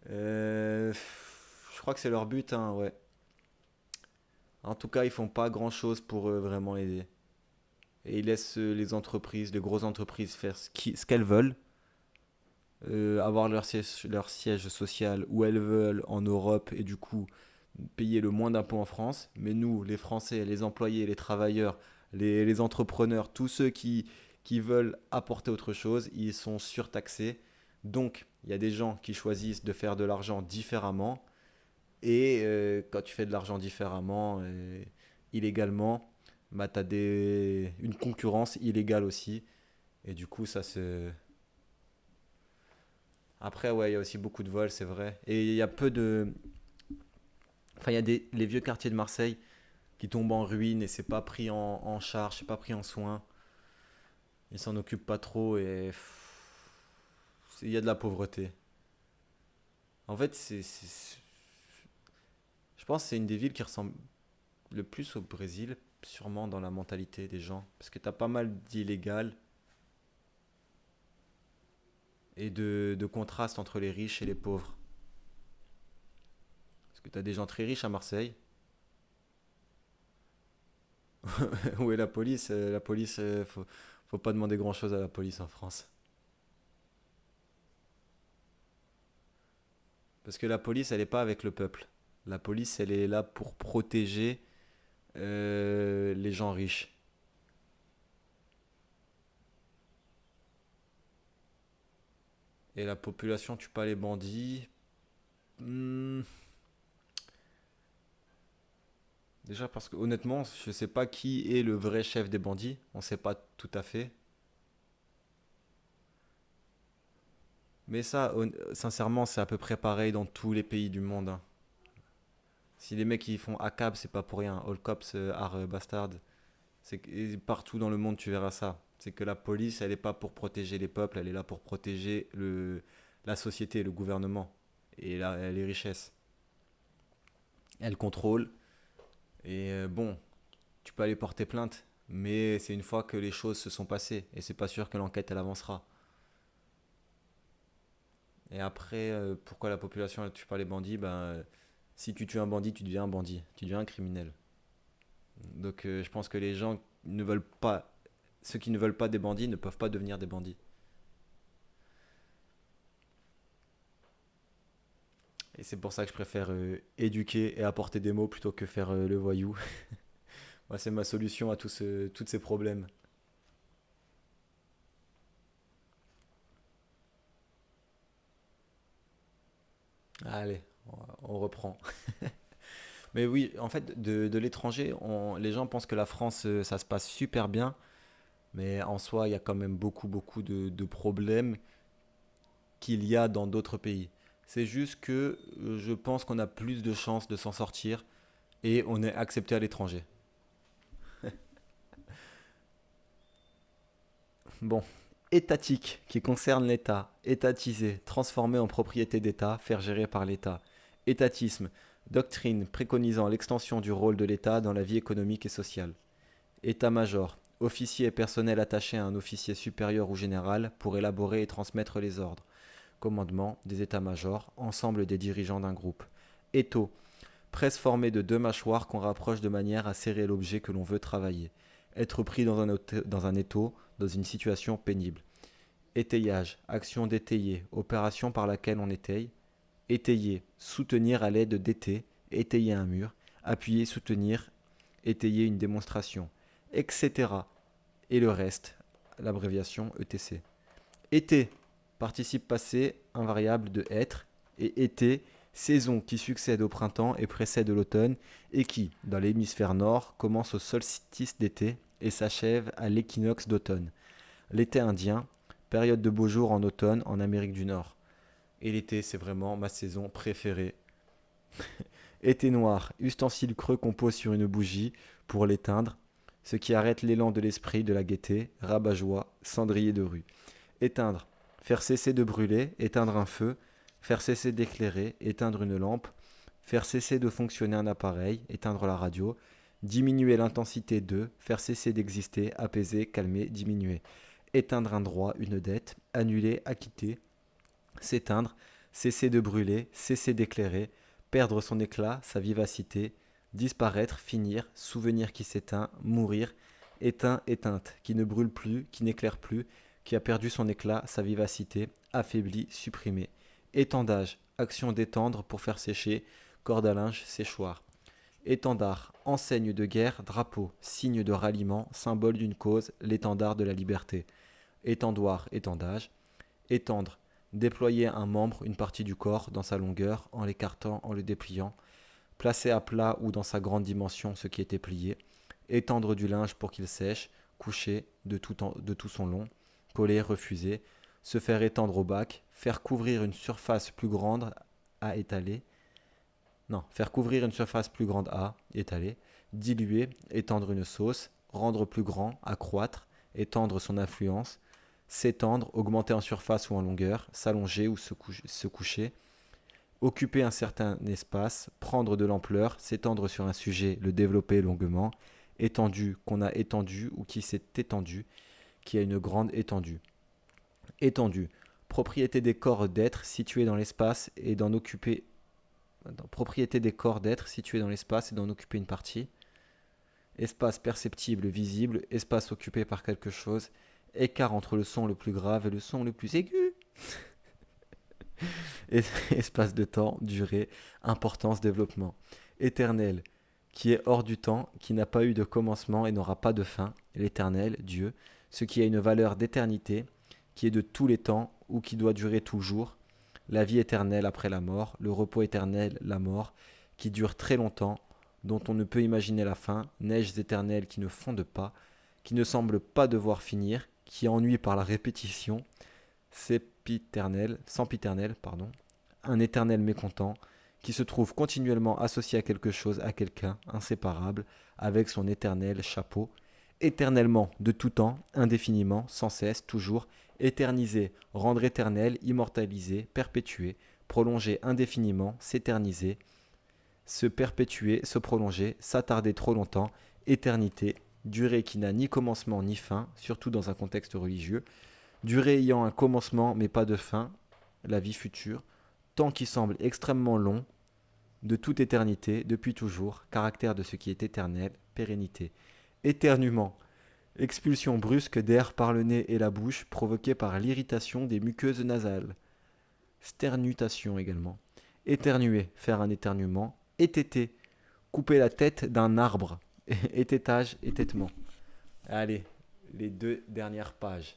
Je crois que c'est leur but, hein, ouais. En tout cas, ils font pas grand-chose pour vraiment aider. Et ils laissent les entreprises, les grosses entreprises faire ce qu'elles veulent, avoir leur siège social où elles veulent en Europe et du coup payer le moins d'impôts en France. Mais nous, les Français, les employés, les travailleurs, les entrepreneurs, tous ceux qui veulent apporter autre chose, ils sont surtaxés. Donc, il y a des gens qui choisissent de faire de l'argent différemment. Et quand tu fais de l'argent différemment, illégalement, bah, tu as une concurrence illégale aussi. Et du coup, ça se... Après, ouais, il y a aussi beaucoup de vols, c'est vrai. Et il y a peu de... Enfin, il y a les vieux quartiers de Marseille qui tombent en ruine et c'est pas pris en charge, c'est pas pris en soin. Ils s'en occupent pas trop et il y a de la pauvreté. En fait, je pense que c'est une des villes qui ressemble le plus au Brésil, sûrement dans la mentalité des gens. Parce que t'as pas mal d'illégal et de contraste entre les riches et les pauvres. Parce que t'as des gens très riches à Marseille. Où est la police? La police, faut pas demander grand-chose à la police en France. Parce que la police, elle est pas avec le peuple. La police, elle est là pour protéger les gens riches. Et la population tue pas les bandits. Hmm, déjà parce que honnêtement, je sais pas qui est le vrai chef des bandits. On sait pas tout à fait. Mais ça, sincèrement, c'est à peu près pareil dans tous les pays du monde, hein. Si les mecs ils font ACAB, c'est pas pour rien. All cops are bastard. Et partout dans le monde, tu verras ça. C'est que la police, elle est pas pour protéger les peuples, elle est là pour protéger la société, le gouvernement et les richesses. Elle contrôle. Et bon, tu peux aller porter plainte, mais c'est une fois que les choses se sont passées et c'est pas sûr que l'enquête elle avancera. Et après, pourquoi la population elle tue pas les bandits? Ben, si tu tues un bandit, tu deviens un bandit, tu deviens un criminel. Donc je pense que les gens ne veulent pas, ceux qui ne veulent pas des bandits ne peuvent pas devenir des bandits. Et c'est pour ça que je préfère éduquer et apporter des mots plutôt que faire le voyou. Moi, c'est ma solution à tous ces problèmes. Allez, on reprend. Mais oui, en fait, de l'étranger, les gens pensent que la France, ça se passe super bien, mais en soi, il y a quand même beaucoup de problèmes qu'il y a dans d'autres pays. C'est juste que je pense qu'on a plus de chances de s'en sortir et on est accepté à l'étranger. Bon, étatique, qui concerne l'État, étatisé, transformé en propriété d'État, faire gérer par l'État. Étatisme, doctrine préconisant l'extension du rôle de l'État dans la vie économique et sociale. État-major, officier et personnel attaché à un officier supérieur ou général pour élaborer et transmettre les ordres. Commandement des états-majors, ensemble des dirigeants d'un groupe. Étau, presse formée de deux mâchoires qu'on rapproche de manière à serrer l'objet que l'on veut travailler. Être pris dans un étau, dans une situation pénible. Étayage, action d'étayer, opération par laquelle on étaye. Étayer, soutenir à l'aide d'été, étayer un mur, appuyer, soutenir, étayer une démonstration, etc. Et le reste, l'abréviation ETC. Été, participe passé invariable de être, et été, saison qui succède au printemps et précède l'automne, et qui, dans l'hémisphère nord, commence au solstice d'été et s'achève à l'équinoxe d'automne. L'été indien, période de beaux jours en automne en Amérique du Nord. Et l'été, c'est vraiment ma saison préférée. Été noir, ustensile creux qu'on pose sur une bougie pour l'éteindre, ce qui arrête l'élan de l'esprit, de la gaieté, rabat-joie, cendrier de rue. Éteindre, faire cesser de brûler, éteindre un feu, faire cesser d'éclairer, éteindre une lampe, faire cesser de fonctionner un appareil, éteindre la radio, diminuer l'intensité de, faire cesser d'exister, apaiser, calmer, diminuer. Éteindre un droit, une dette, annuler, acquitter, s'éteindre, cesser de brûler, cesser d'éclairer, perdre son éclat, sa vivacité, disparaître, finir, souvenir qui s'éteint, mourir, éteint, éteinte, qui ne brûle plus, qui n'éclaire plus, qui a perdu son éclat, sa vivacité, affaibli, supprimé. Étendage, action d'étendre pour faire sécher, corde à linge, séchoir. Étendard, enseigne de guerre, drapeau, signe de ralliement, symbole d'une cause, l'étendard de la liberté. Étendoir, étendage. Étendre, déployer un membre, une partie du corps, dans sa longueur, en l'écartant, en le dépliant. Placer à plat ou dans sa grande dimension ce qui était plié. Étendre du linge pour qu'il sèche. Coucher de tout son long. Coller, refuser. Se faire étendre au bac. Faire couvrir une surface plus grande à étaler. Non, faire couvrir une surface plus grande à étaler. Diluer, étendre une sauce. Rendre plus grand, accroître. Étendre son influence. S'étendre, augmenter en surface ou en longueur, s'allonger ou se coucher, occuper un certain espace, prendre de l'ampleur, s'étendre sur un sujet, le développer longuement, étendu, qu'on a étendu ou qui s'est étendu, qui a une grande étendue. Étendu, propriété des corps d'être situés dans l'espace et d'en occuper propriété des corps d'être situés dans l'espace et d'en occuper une partie. Espace perceptible, visible, espace occupé par quelque chose, écart entre le son le plus grave et le son le plus aigu. Espace de temps, durée, importance, développement. Éternel, qui est hors du temps, qui n'a pas eu de commencement et n'aura pas de fin. L'éternel, Dieu, ce qui a une valeur d'éternité, qui est de tous les temps ou qui doit durer toujours. La vie éternelle après la mort, le repos éternel, la mort, qui dure très longtemps, dont on ne peut imaginer la fin, neiges éternelles qui ne fondent pas, qui ne semblent pas devoir finir, qui ennuient par la répétition, sempiternel, pardon, un éternel mécontent, qui se trouve continuellement associé à quelque chose, à quelqu'un, inséparable, avec son éternel chapeau, éternellement, de tout temps, indéfiniment, sans cesse, toujours, éternisé, rendre éternel, immortalisé, perpétuer, prolonger indéfiniment, s'éterniser, se perpétuer, se prolonger, s'attarder trop longtemps, éternité, durée qui n'a ni commencement ni fin, surtout dans un contexte religieux, durée ayant un commencement mais pas de fin, la vie future, temps qui semble extrêmement long, de toute éternité, depuis toujours, caractère de ce qui est éternel, pérennité. Éternuement, expulsion brusque d'air par le nez et la bouche provoquée par l'irritation des muqueuses nasales. Sternutation également. Éternuer, faire un éternuement. Ététer, couper la tête d'un arbre. Ététage, étêtement. Allez, les deux dernières pages.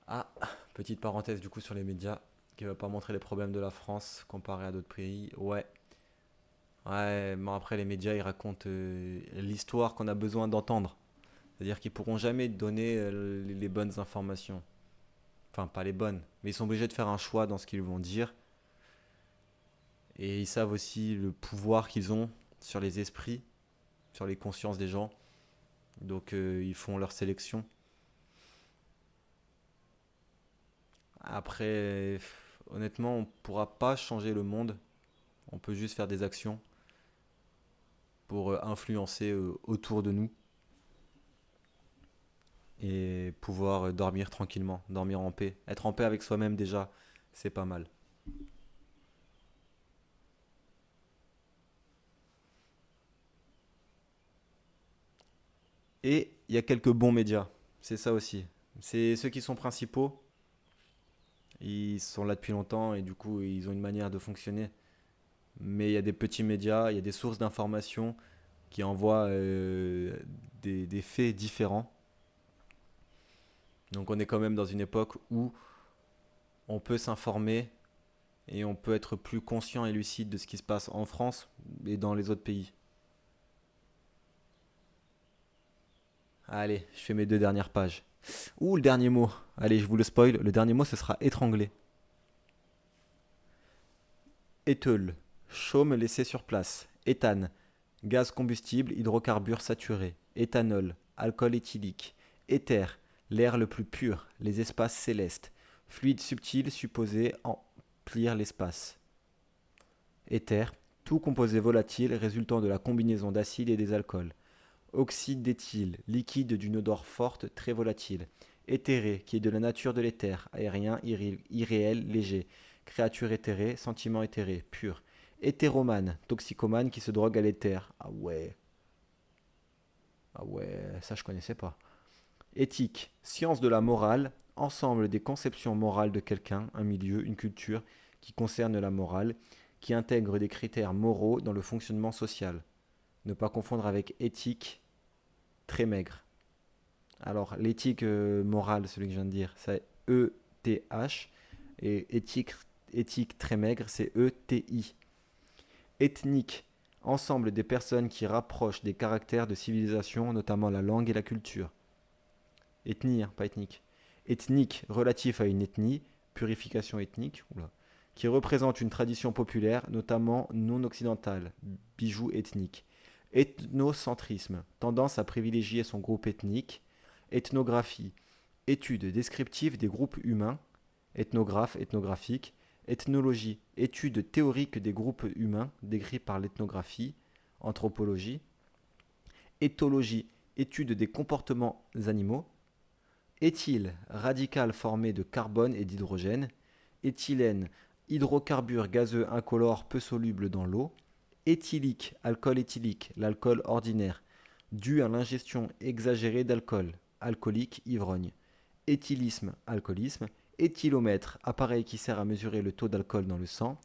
Ah, petite parenthèse du coup sur les médias qui ne va pas montrer les problèmes de la France comparé à d'autres pays. Ouais, ouais, mais après les médias ils racontent l'histoire qu'on a besoin d'entendre. C'est-à-dire qu'ils pourront jamais donner les bonnes informations. Enfin, pas les bonnes, mais ils sont obligés de faire un choix dans ce qu'ils vont dire. Et ils savent aussi le pouvoir qu'ils ont sur les esprits, sur les consciences des gens. Donc ils font leur sélection. Après, honnêtement, on ne pourra pas changer le monde. On peut juste faire des actions pour influencer autour de nous. et pouvoir dormir tranquillement, dormir en paix. Être en paix avec soi-même déjà, c'est pas mal. Et il y a quelques bons médias, c'est ça aussi. C'est ceux qui sont principaux, ils sont là depuis longtemps et du coup ils ont une manière de fonctionner. Mais il y a des petits médias, il y a des sources d'informations qui envoient des faits différents. Donc on est quand même dans une époque où on peut s'informer et on peut être plus conscient et lucide de ce qui se passe en France et dans les autres pays. Allez, je fais mes deux dernières pages. Ouh, le dernier mot. Allez, je vous le spoil. Le dernier mot, ce sera étranglé. Éteule. Chaume laissé sur place. Éthane. Gaz combustible, hydrocarbures saturés. Éthanol. Alcool éthylique. Éther. L'air le plus pur. Les espaces célestes. Fluide subtil supposé emplir l'espace. Éther. Tout composé volatile résultant de la combinaison d'acides et des alcools. Oxyde d'éthyle, liquide d'une odeur forte, très volatile. Éthéré, qui est de la nature de l'éther, aérien, irréel, léger. Créature éthérée, sentiment éthéré, pur. Hétéromane, toxicomane qui se drogue à l'éther. Ah ouais, ça je connaissais pas. Éthique, science de la morale, ensemble des conceptions morales de quelqu'un, un milieu, une culture, qui concerne la morale, qui intègre des critères moraux dans le fonctionnement social. Ne pas confondre avec éthique, très maigre. Alors, l'éthique morale, celui que je viens de dire, c'est E-T-H. Et éthique très maigre, c'est E-T-I. Ethnique, ensemble des personnes qui rapprochent des caractères de civilisation, notamment la langue et la culture. Ethnie, hein, pas ethnique. Ethnique, relatif à une ethnie, purification ethnique, oula, qui représente une tradition populaire, notamment non occidentale, bijoux ethnique. Ethnocentrisme, tendance à privilégier son groupe ethnique. Ethnographie, étude descriptive des groupes humains. Ethnographe, ethnographique. Ethnologie, étude théorique des groupes humains décrits par l'ethnographie. Anthropologie. Éthologie, étude des comportements animaux. Éthyle, radical formé de carbone et d'hydrogène. Éthylène, hydrocarbure gazeux incolore peu soluble dans l'eau. Éthylique, alcool éthylique, l'alcool ordinaire, dû à l'ingestion exagérée d'alcool, alcoolique, ivrogne. Éthylisme, alcoolisme. Éthylomètre, appareil qui sert à mesurer le taux d'alcool dans le sang.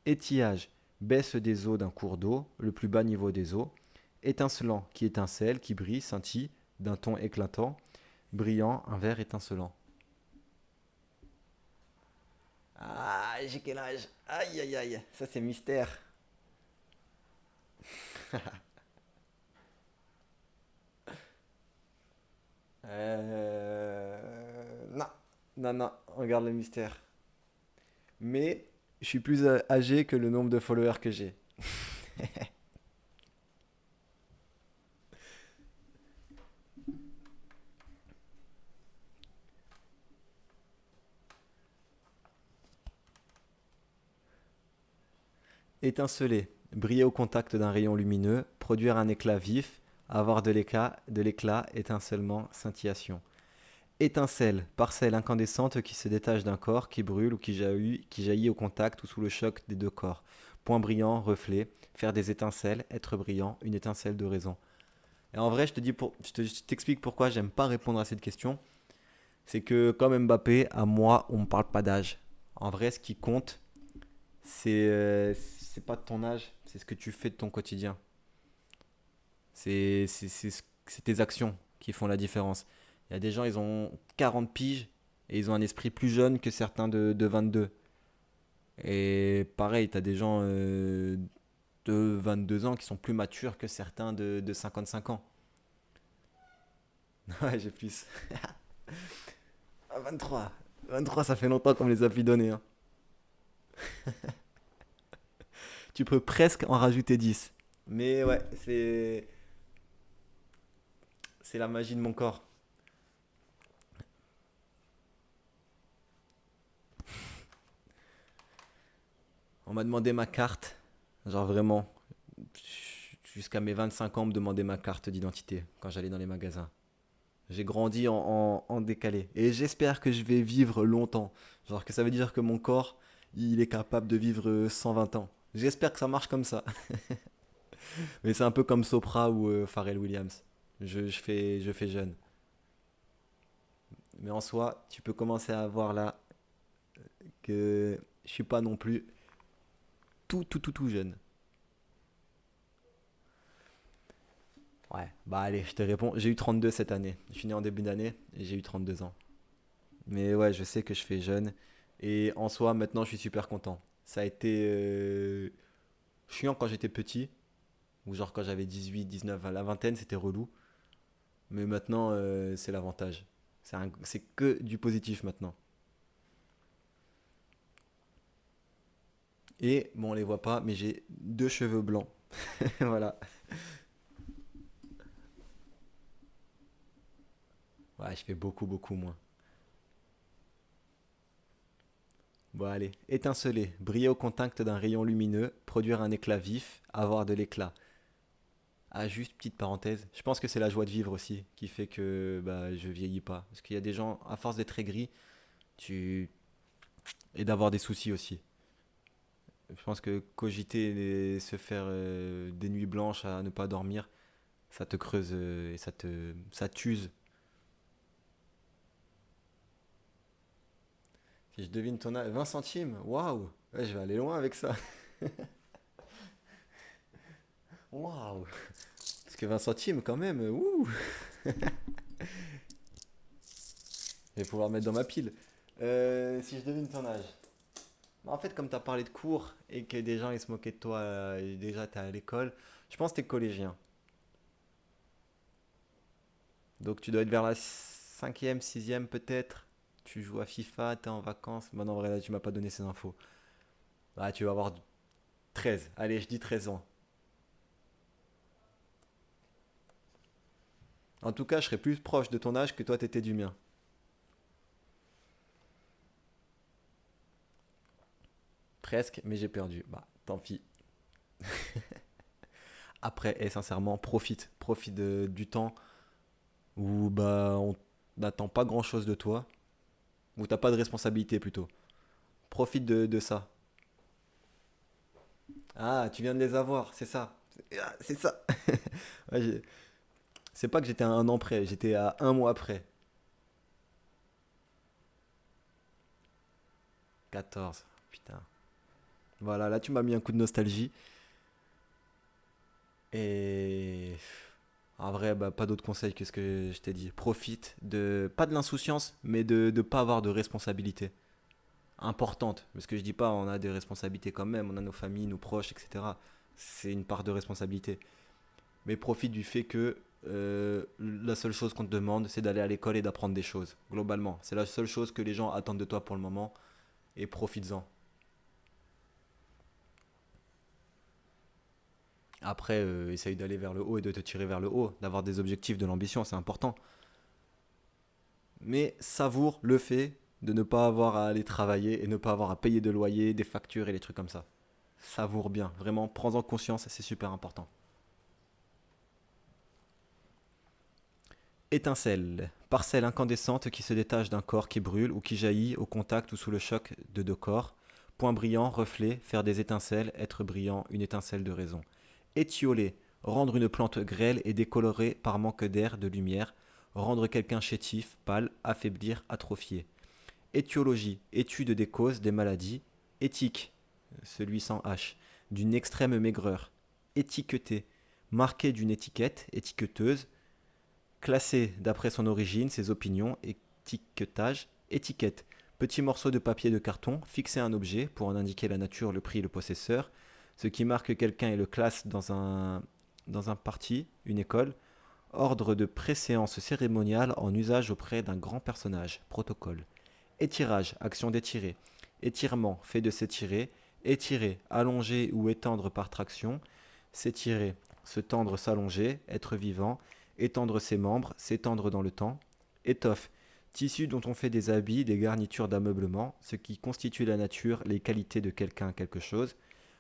Étiage, baisse des eaux d'un cours d'eau, le plus bas niveau des eaux. Étincelant, qui étincelle, qui brille, scintille, d'un ton éclatant. Brillant, un verre étincelant. Ah, j'ai quel âge? Aïe aïe aïe, ça c'est mystère. Non, non, non, regarde le mystère. Mais je suis plus âgé que le nombre de followers que j'ai. Étinceler, briller au contact d'un rayon lumineux, produire un éclat vif, avoir de l'éclat, étincellement, scintillation. Étincelle, parcelle incandescente qui se détache d'un corps, qui brûle ou qui jaillit au contact ou sous le choc des deux corps. Point brillant, reflet, faire des étincelles, être brillant, une étincelle de raison. Et en vrai, je t'explique pourquoi j'aime pas répondre à cette question. C'est que comme Mbappé, à moi, on me parle pas d'âge. En vrai, ce qui compte, c'est pas de ton âge, c'est ce que tu fais de ton quotidien. C'est tes actions qui font la différence. Il y a des gens, ils ont 40 piges et ils ont un esprit plus jeune que certains de 22. Et pareil, tu as des gens de 22 ans qui sont plus matures que certains de 55 ans. Ouais, j'ai plus. Ah, 23. 23, ça fait longtemps qu'on me les a plus donnés, hein. Tu peux presque en rajouter 10. Mais ouais, c'est la magie de mon corps. On m'a demandé ma carte. Genre vraiment, jusqu'à mes 25 ans, on me demandait ma carte d'identité quand j'allais dans les magasins. J'ai grandi en décalé. Et j'espère que je vais vivre longtemps. Genre que ça veut dire que mon corps, il est capable de vivre 120 ans. J'espère que ça marche comme ça. Mais c'est un peu comme Sopra ou Pharrell Williams. Je fais jeune. Mais en soi, tu peux commencer à voir là que je suis pas non plus tout jeune. Ouais, bah allez, je te réponds. J'ai eu 32 cette année. Je suis né en début d'année et j'ai eu 32 ans. Mais ouais, je sais que je fais jeune. Et en soi, maintenant, je suis super content. Ça a été chiant quand j'étais petit, ou genre quand j'avais 18, 19, à la vingtaine, c'était relou. Mais maintenant, c'est l'avantage. C'est que du positif maintenant. Et bon, on les voit pas, mais j'ai deux cheveux blancs. Voilà. Ouais, je fais beaucoup moins. Bon, allez. Étinceler, briller au contact d'un rayon lumineux, produire un éclat vif, avoir de l'éclat. Ah, juste petite parenthèse, je pense que c'est la joie de vivre aussi qui fait que bah, je vieillis pas. Parce qu'il y a des gens, à force d'être très gris, tu... et d'avoir des soucis aussi. Je pense que cogiter et se faire des nuits blanches à ne pas dormir, ça te creuse et ça t'use. Si je devine ton âge, 20 centimes, waouh, ouais, je vais aller loin avec ça. Waouh, parce que 20 centimes quand même, ouh, je vais pouvoir mettre dans ma pile. Si je devine ton âge. Bah, en fait, comme tu as parlé de cours et que des gens ils se moquaient de toi et déjà tu es à l'école, je pense que tu es collégien. Donc tu dois être vers la cinquième, sixième peut-être. Tu joues à FIFA, tu es en vacances. Bon, non, en vrai, là, tu m'as pas donné ces infos. Ah, tu vas avoir 13. Allez, je dis 13 ans. En tout cas, je serais plus proche de ton âge que toi t'étais du mien. Presque, mais j'ai perdu. Bah, tant pis. Après, et sincèrement, profite. Profite du temps où bah on n'attend pas grand chose de toi. Où t'as pas de responsabilité plutôt. Profite de ça. Ah, tu viens de les avoir, c'est ça. C'est ça. Ouais, c'est pas que j'étais à un an près, j'étais à un mois près. 14. Putain. Voilà, là tu m'as mis un coup de nostalgie. Et en vrai, bah, pas d'autre conseil que ce que je t'ai dit. Profite de, pas de l'insouciance, mais de ne pas avoir de responsabilité importante. Parce que je dis pas, on a des responsabilités quand même, on a nos familles, nos proches, etc. C'est une part de responsabilité. Mais profite du fait que la seule chose qu'on te demande, c'est d'aller à l'école et d'apprendre des choses, globalement. C'est la seule chose que les gens attendent de toi pour le moment, et profites-en. Après, essaye d'aller vers le haut et de te tirer vers le haut, d'avoir des objectifs, de l'ambition, c'est important. Mais savoure le fait de ne pas avoir à aller travailler et ne pas avoir à payer de loyer, des factures et des trucs comme ça. Savoure bien, vraiment, prends-en conscience, c'est super important. Étincelle, parcelle incandescente qui se détache d'un corps qui brûle ou qui jaillit au contact ou sous le choc de deux corps. Point brillant, reflet, faire des étincelles, être brillant, une étincelle de raison. Étioler, rendre une plante grêle et décolorée par manque d'air, de lumière. Rendre quelqu'un chétif, pâle, affaiblir, atrophier. Étiologie, étude des causes des maladies. Éthique, celui sans H, d'une extrême maigreur. Étiqueter, marqué d'une étiquette, étiqueteuse, classer d'après son origine, ses opinions, étiquetage, étiquette. Petit morceau de papier de carton, fixer un objet pour en indiquer la nature, le prix, le possesseur, ce qui marque quelqu'un et le classe dans un parti, une école. Ordre de préséance cérémoniale en usage auprès d'un grand personnage, protocole. Étirage, action d'étirer. Étirement, fait de s'étirer. Étirer, allonger ou étendre par traction. S'étirer, se tendre, s'allonger, être vivant. Étendre ses membres, s'étendre dans le temps. Étoffe, tissu dont on fait des habits, des garnitures d'ameublement, ce qui constitue la nature, les qualités de quelqu'un, quelque chose.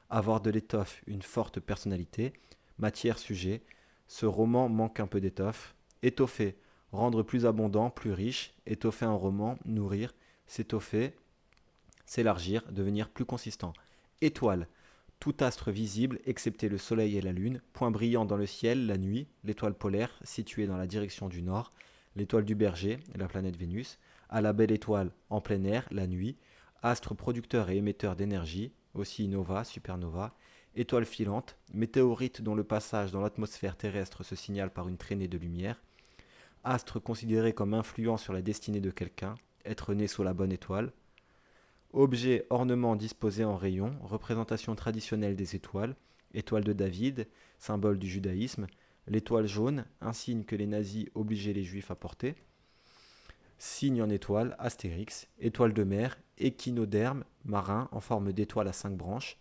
Avoir de l'étoffe, une forte personnalité. Matière, sujet. Ce roman manque un peu d'étoffe. Étoffer, Rendre plus abondant, plus riche, étoffer un roman, nourrir, s'étoffer, s'élargir, devenir plus consistant. Étoile, tout astre visible excepté le soleil et la lune, point brillant dans le ciel la nuit, l'étoile polaire située dans la direction du nord, l'étoile du berger, la planète Vénus, à la belle étoile en plein air la nuit, astre producteur et émetteur d'énergie, aussi nova, supernova, étoile filante, météorite dont le passage dans l'atmosphère terrestre se signale par une traînée de lumière, astre considéré comme influent sur la destinée de quelqu'un, être né sous la bonne étoile, objet ornement disposé en rayon, représentation traditionnelle des étoiles, étoile de David, symbole du judaïsme, l'étoile jaune, un signe que les nazis obligeaient les juifs à porter, signe en étoile, astérix, étoile de mer, échinoderme, marin en forme d'étoile à 5 branches,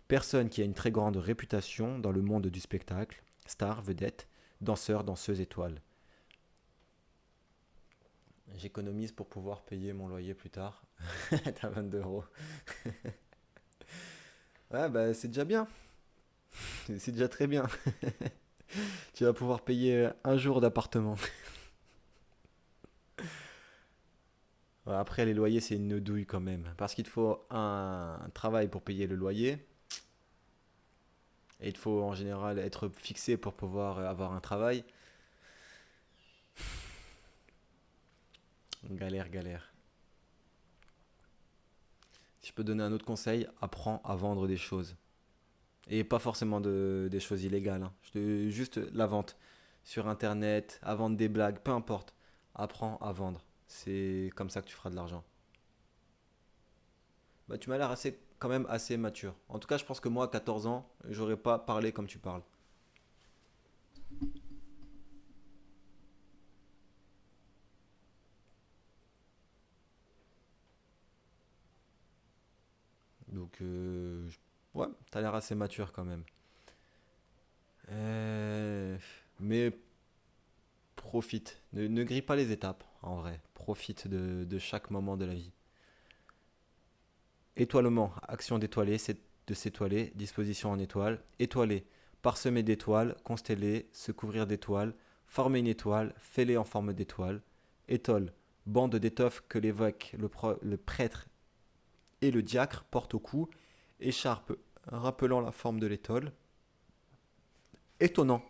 personne qui a une très grande réputation dans le monde du spectacle, star, vedette, danseur, danseuse, étoile. J'économise pour pouvoir payer mon loyer plus tard. T'as 22 euros. Ouais, bah c'est déjà bien. C'est déjà très bien. Tu vas pouvoir payer un jour d'appartement. Ouais, après, les loyers, c'est une douille quand même. Parce qu'il te faut un travail pour payer le loyer. Et il te faut en général être fixé pour pouvoir avoir un travail. Galère, galère. Si je peux donner un autre conseil, apprends à vendre des choses. Et pas forcément des choses illégales, hein. Juste la vente sur internet, à vendre des blagues, peu importe. Apprends à vendre. C'est comme ça que tu feras de l'argent. Bah, tu m'as l'air assez, quand même assez mature. En tout cas, je pense que moi, à 14 ans, j'aurais pas parlé comme tu parles. Donc, ouais, t'as l'air assez mature quand même. Mais profite. Ne grille pas les étapes, en vrai. Profite de chaque moment de la vie. Étoilement, action d'étoiler, c'est de s'étoiler, disposition en étoile. Étoiler, parsemer d'étoiles, consteller, se couvrir d'étoiles, former une étoile, fêler en forme d'étoile. Étole, bande d'étoffe que l'évêque, le prêtre et le diacre portent au cou. Écharpe, rappelant la forme de l'étole. Étonnant,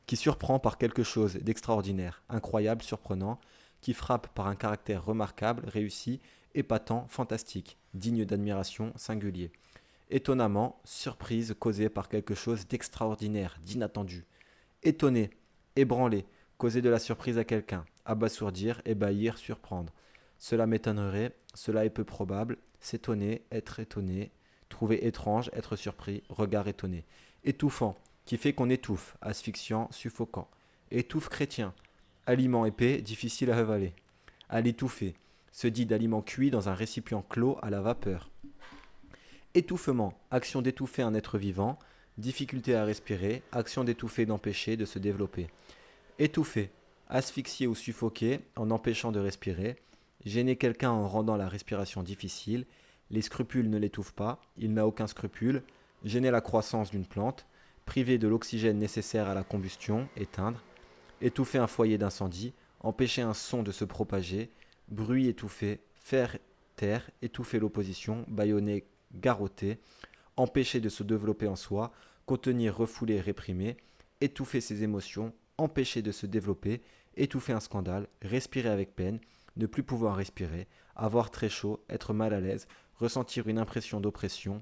qui surprend par quelque chose d'extraordinaire, incroyable, surprenant, qui frappe par un caractère remarquable, réussi, épatant, fantastique, digne d'admiration, singulier. Étonnamment, surprise causée par quelque chose d'extraordinaire, d'inattendu. Étonné, ébranlé, causer de la surprise à quelqu'un, abasourdir, ébahir, surprendre. Cela m'étonnerait, cela est peu probable, s'étonner, trouver étrange, être surpris, regard étonné. Étouffant, qui fait qu'on étouffe, asphyxiant, suffocant. Étouffe chrétien, aliment épais, difficile à avaler. À l'étouffer, se dit d'aliment cuit dans un récipient clos à la vapeur. Étouffement, action d'étouffer un être vivant, difficulté à respirer, action d'étouffer d'empêcher de se développer. Étouffer, asphyxier ou suffoquer en empêchant de respirer, gêner quelqu'un en rendant la respiration difficile, les scrupules ne l'étouffent pas, il n'a aucun scrupule, gêner la croissance d'une plante, priver de l'oxygène nécessaire à la combustion, éteindre, étouffer un foyer d'incendie, empêcher un son de se propager, bruit étouffé, faire taire, étouffer l'opposition, bâillonner, garrotter, empêcher de se développer en soi, contenir, refouler, réprimer, étouffer ses émotions, empêcher de se développer, étouffer un scandale, respirer avec peine, ne plus pouvoir respirer, avoir très chaud, être mal à l'aise, ressentir une impression d'oppression,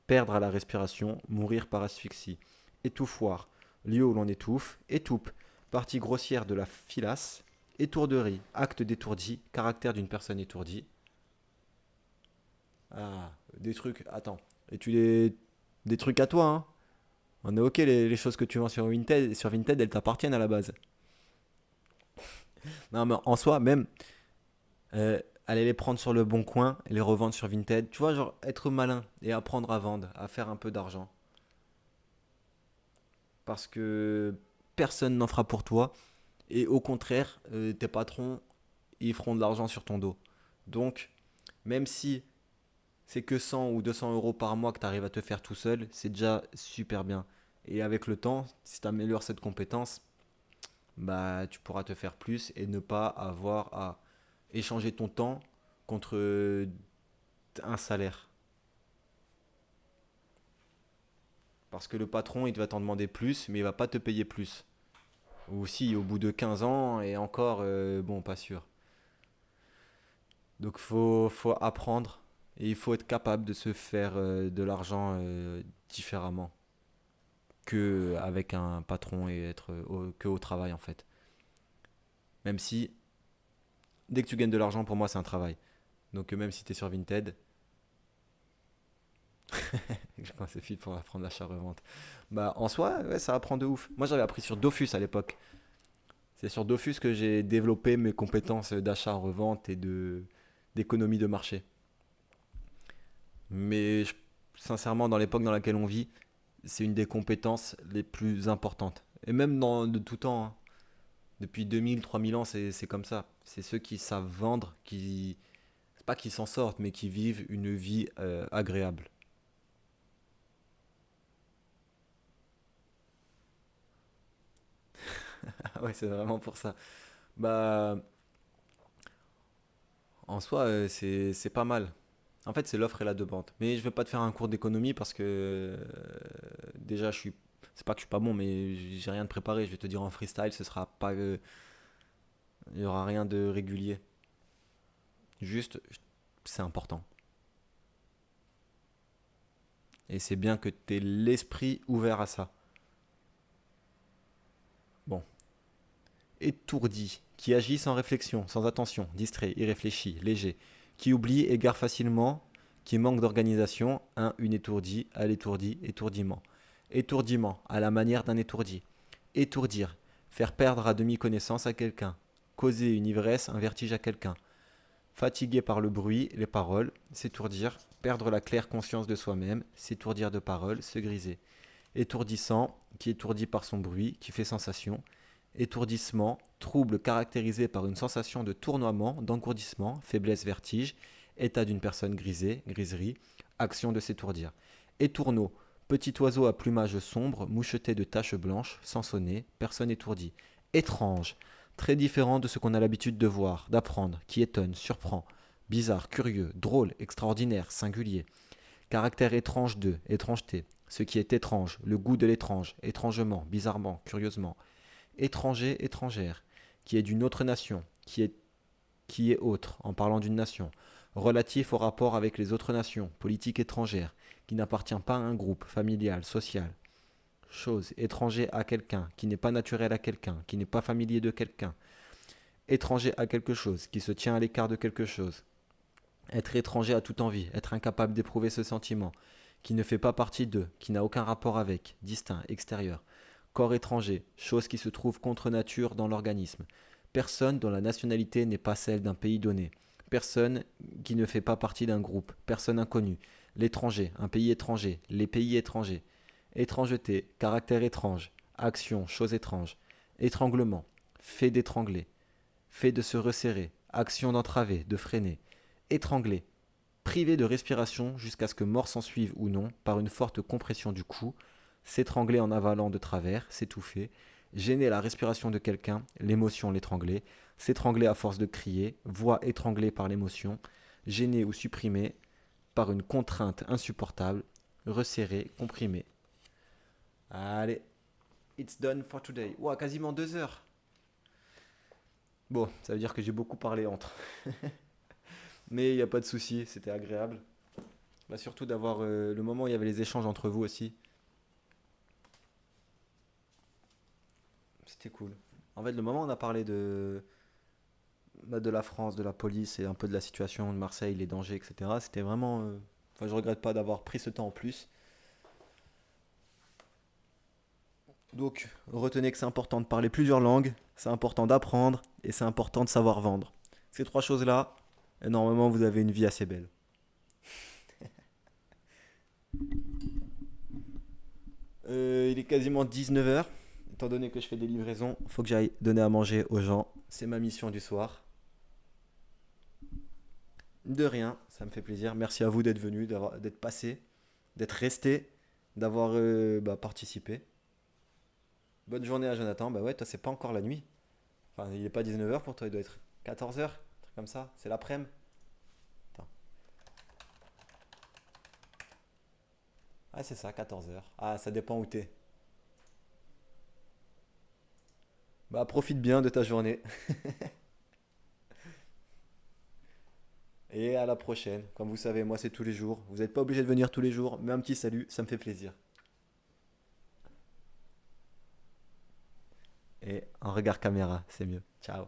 perdre à la respiration, mourir par asphyxie. Étouffoir, lieu où l'on étouffe, étoupe, partie grossière de la filasse, étourderie, acte d'étourdi, caractère d'une personne étourdie. Ah, des trucs, attends, et tu les... Des trucs à toi, hein. On est ok, les choses que tu vends sur Vinted, elles t'appartiennent à la base. Non, mais en soi, même, aller les prendre sur le bon coin et les revendre sur Vinted, tu vois, genre être malin et apprendre à vendre, à faire un peu d'argent. Parce que personne n'en fera pour toi. Et au contraire, tes patrons, ils feront de l'argent sur ton dos. Donc, même si c'est que 100 ou 200 euros par mois que tu arrives à te faire tout seul, c'est déjà super bien. Et avec le temps, si tu améliores cette compétence, bah tu pourras te faire plus et ne pas avoir à échanger ton temps contre un salaire. Parce que le patron, il va t'en demander plus, mais il va pas te payer plus. Ou si, au bout de 15 ans, et encore, bon, pas sûr. Donc faut apprendre et il faut être capable de se faire de l'argent différemment que avec un patron et être que au travail en fait. Même si dès que tu gagnes de l'argent pour moi c'est un travail. Donc même si tu es sur Vinted, quand c'est fait pour apprendre l'achat-revente. Bah en soi, ouais, ça apprend de ouf. Moi j'avais appris sur Dofus à l'époque. C'est sur Dofus que j'ai développé mes compétences d'achat-revente et de d'économie de marché. Mais sincèrement, dans l'époque dans laquelle on vit, c'est une des compétences les plus importantes. Et même de tout temps, hein. Depuis 2000, 3000 ans, c'est comme ça. C'est ceux qui savent vendre, qui, c'est pas qui s'en sortent, mais qui vivent une vie agréable. Ah ouais, c'est vraiment pour ça. Bah, en soi, c'est pas mal. En fait, c'est l'offre et la demande. Mais je vais pas te faire un cours d'économie parce que déjà, je suis. C'est pas que je suis pas bon, mais j'ai rien de préparé. Je vais te dire en freestyle, ce sera pas. Il y aura rien de régulier. Juste, c'est important. Et c'est bien que tu aies l'esprit ouvert à ça. Bon. Étourdi, qui agit sans réflexion, sans attention, distrait, irréfléchi, léger, qui oublie, égare facilement, qui manque d'organisation, un, une étourdie, à l'étourdi, étourdiment. Étourdiment, à la manière d'un étourdi. Étourdir, faire perdre à demi connaissance à quelqu'un. Causer une ivresse, un vertige à quelqu'un. Fatigué par le bruit, les paroles, s'étourdir, perdre la claire conscience de soi-même, s'étourdir de paroles, se griser. Étourdissant, qui étourdit par son bruit, qui fait sensation. Étourdissement, trouble caractérisé par une sensation de tournoiement, d'engourdissement, faiblesse, vertige, état d'une personne grisée, griserie, action de s'étourdir. Étourneau, petit oiseau à plumage sombre, moucheté de taches blanches, sansonné, personne étourdie. Étrange, très différent de ce qu'on a l'habitude de voir, d'apprendre, qui étonne, surprend, bizarre, curieux, drôle, extraordinaire, singulier. Caractère étrange de, étrangeté, ce qui est étrange, le goût de l'étrange, étrangement, bizarrement, curieusement. Étranger, étrangère, qui est d'une autre nation, qui est autre, en parlant d'une nation. Relatif au rapport avec les autres nations, politique étrangère, qui n'appartient pas à un groupe familial, social. Chose, étranger à quelqu'un, qui n'est pas naturel à quelqu'un, qui n'est pas familier de quelqu'un. Étranger à quelque chose, qui se tient à l'écart de quelque chose. Être étranger à toute envie, être incapable d'éprouver ce sentiment, qui ne fait pas partie d'eux, qui n'a aucun rapport avec, distinct, extérieur. Corps étranger, chose qui se trouve contre nature dans l'organisme. Personne dont la nationalité n'est pas celle d'un pays donné. Personne qui ne fait pas partie d'un groupe. Personne inconnue. L'étranger, un pays étranger. Les pays étrangers. Étrangeté, caractère étrange. Action, chose étrange. Étranglement, fait d'étrangler. Fait de se resserrer. Action d'entraver, de freiner. Étrangler, privé de respiration jusqu'à ce que mort s'ensuive ou non par une forte compression du cou, s'étrangler en avalant de travers, s'étouffer, gêner la respiration de quelqu'un, l'émotion l'étrangler, s'étrangler à force de crier, voix étranglée par l'émotion, gêner ou supprimer par une contrainte insupportable, resserrer, comprimer. Allez, it's done for today. Ouah, quasiment 2 heures. Bon, ça veut dire que j'ai beaucoup parlé entre. Mais il n'y a pas de souci, c'était agréable. Bah, surtout d'avoir le moment où il y avait les échanges entre vous aussi. C'était cool. En fait, le moment où on a parlé de la France, de la police et un peu de la situation de Marseille, les dangers, etc., c'était vraiment. Enfin, je regrette pas d'avoir pris ce temps en plus. Donc, retenez que c'est important de parler plusieurs langues, c'est important d'apprendre et c'est important de savoir vendre. Ces trois choses-là, et normalement, vous avez une vie assez belle. Il est quasiment 19 heures. Étant donné que je fais des livraisons, il faut que j'aille donner à manger aux gens. C'est ma mission du soir. De rien, ça me fait plaisir. Merci à vous d'être venu, d'être passé, d'être resté, d'avoir participé. Bonne journée à Jonathan. Bah ouais, toi, c'est pas encore la nuit. Enfin, il est pas 19h pour toi, il doit être 14h, un truc comme ça. C'est l'après-midi. Attends. Ah, c'est ça, 14h. Ah, ça dépend où t'es. Bah, profite bien de ta journée. Et à la prochaine. Comme vous savez, moi, c'est tous les jours. Vous n'êtes pas obligé de venir tous les jours, mais un petit salut, ça me fait plaisir. Et un regard caméra, c'est mieux. Ciao.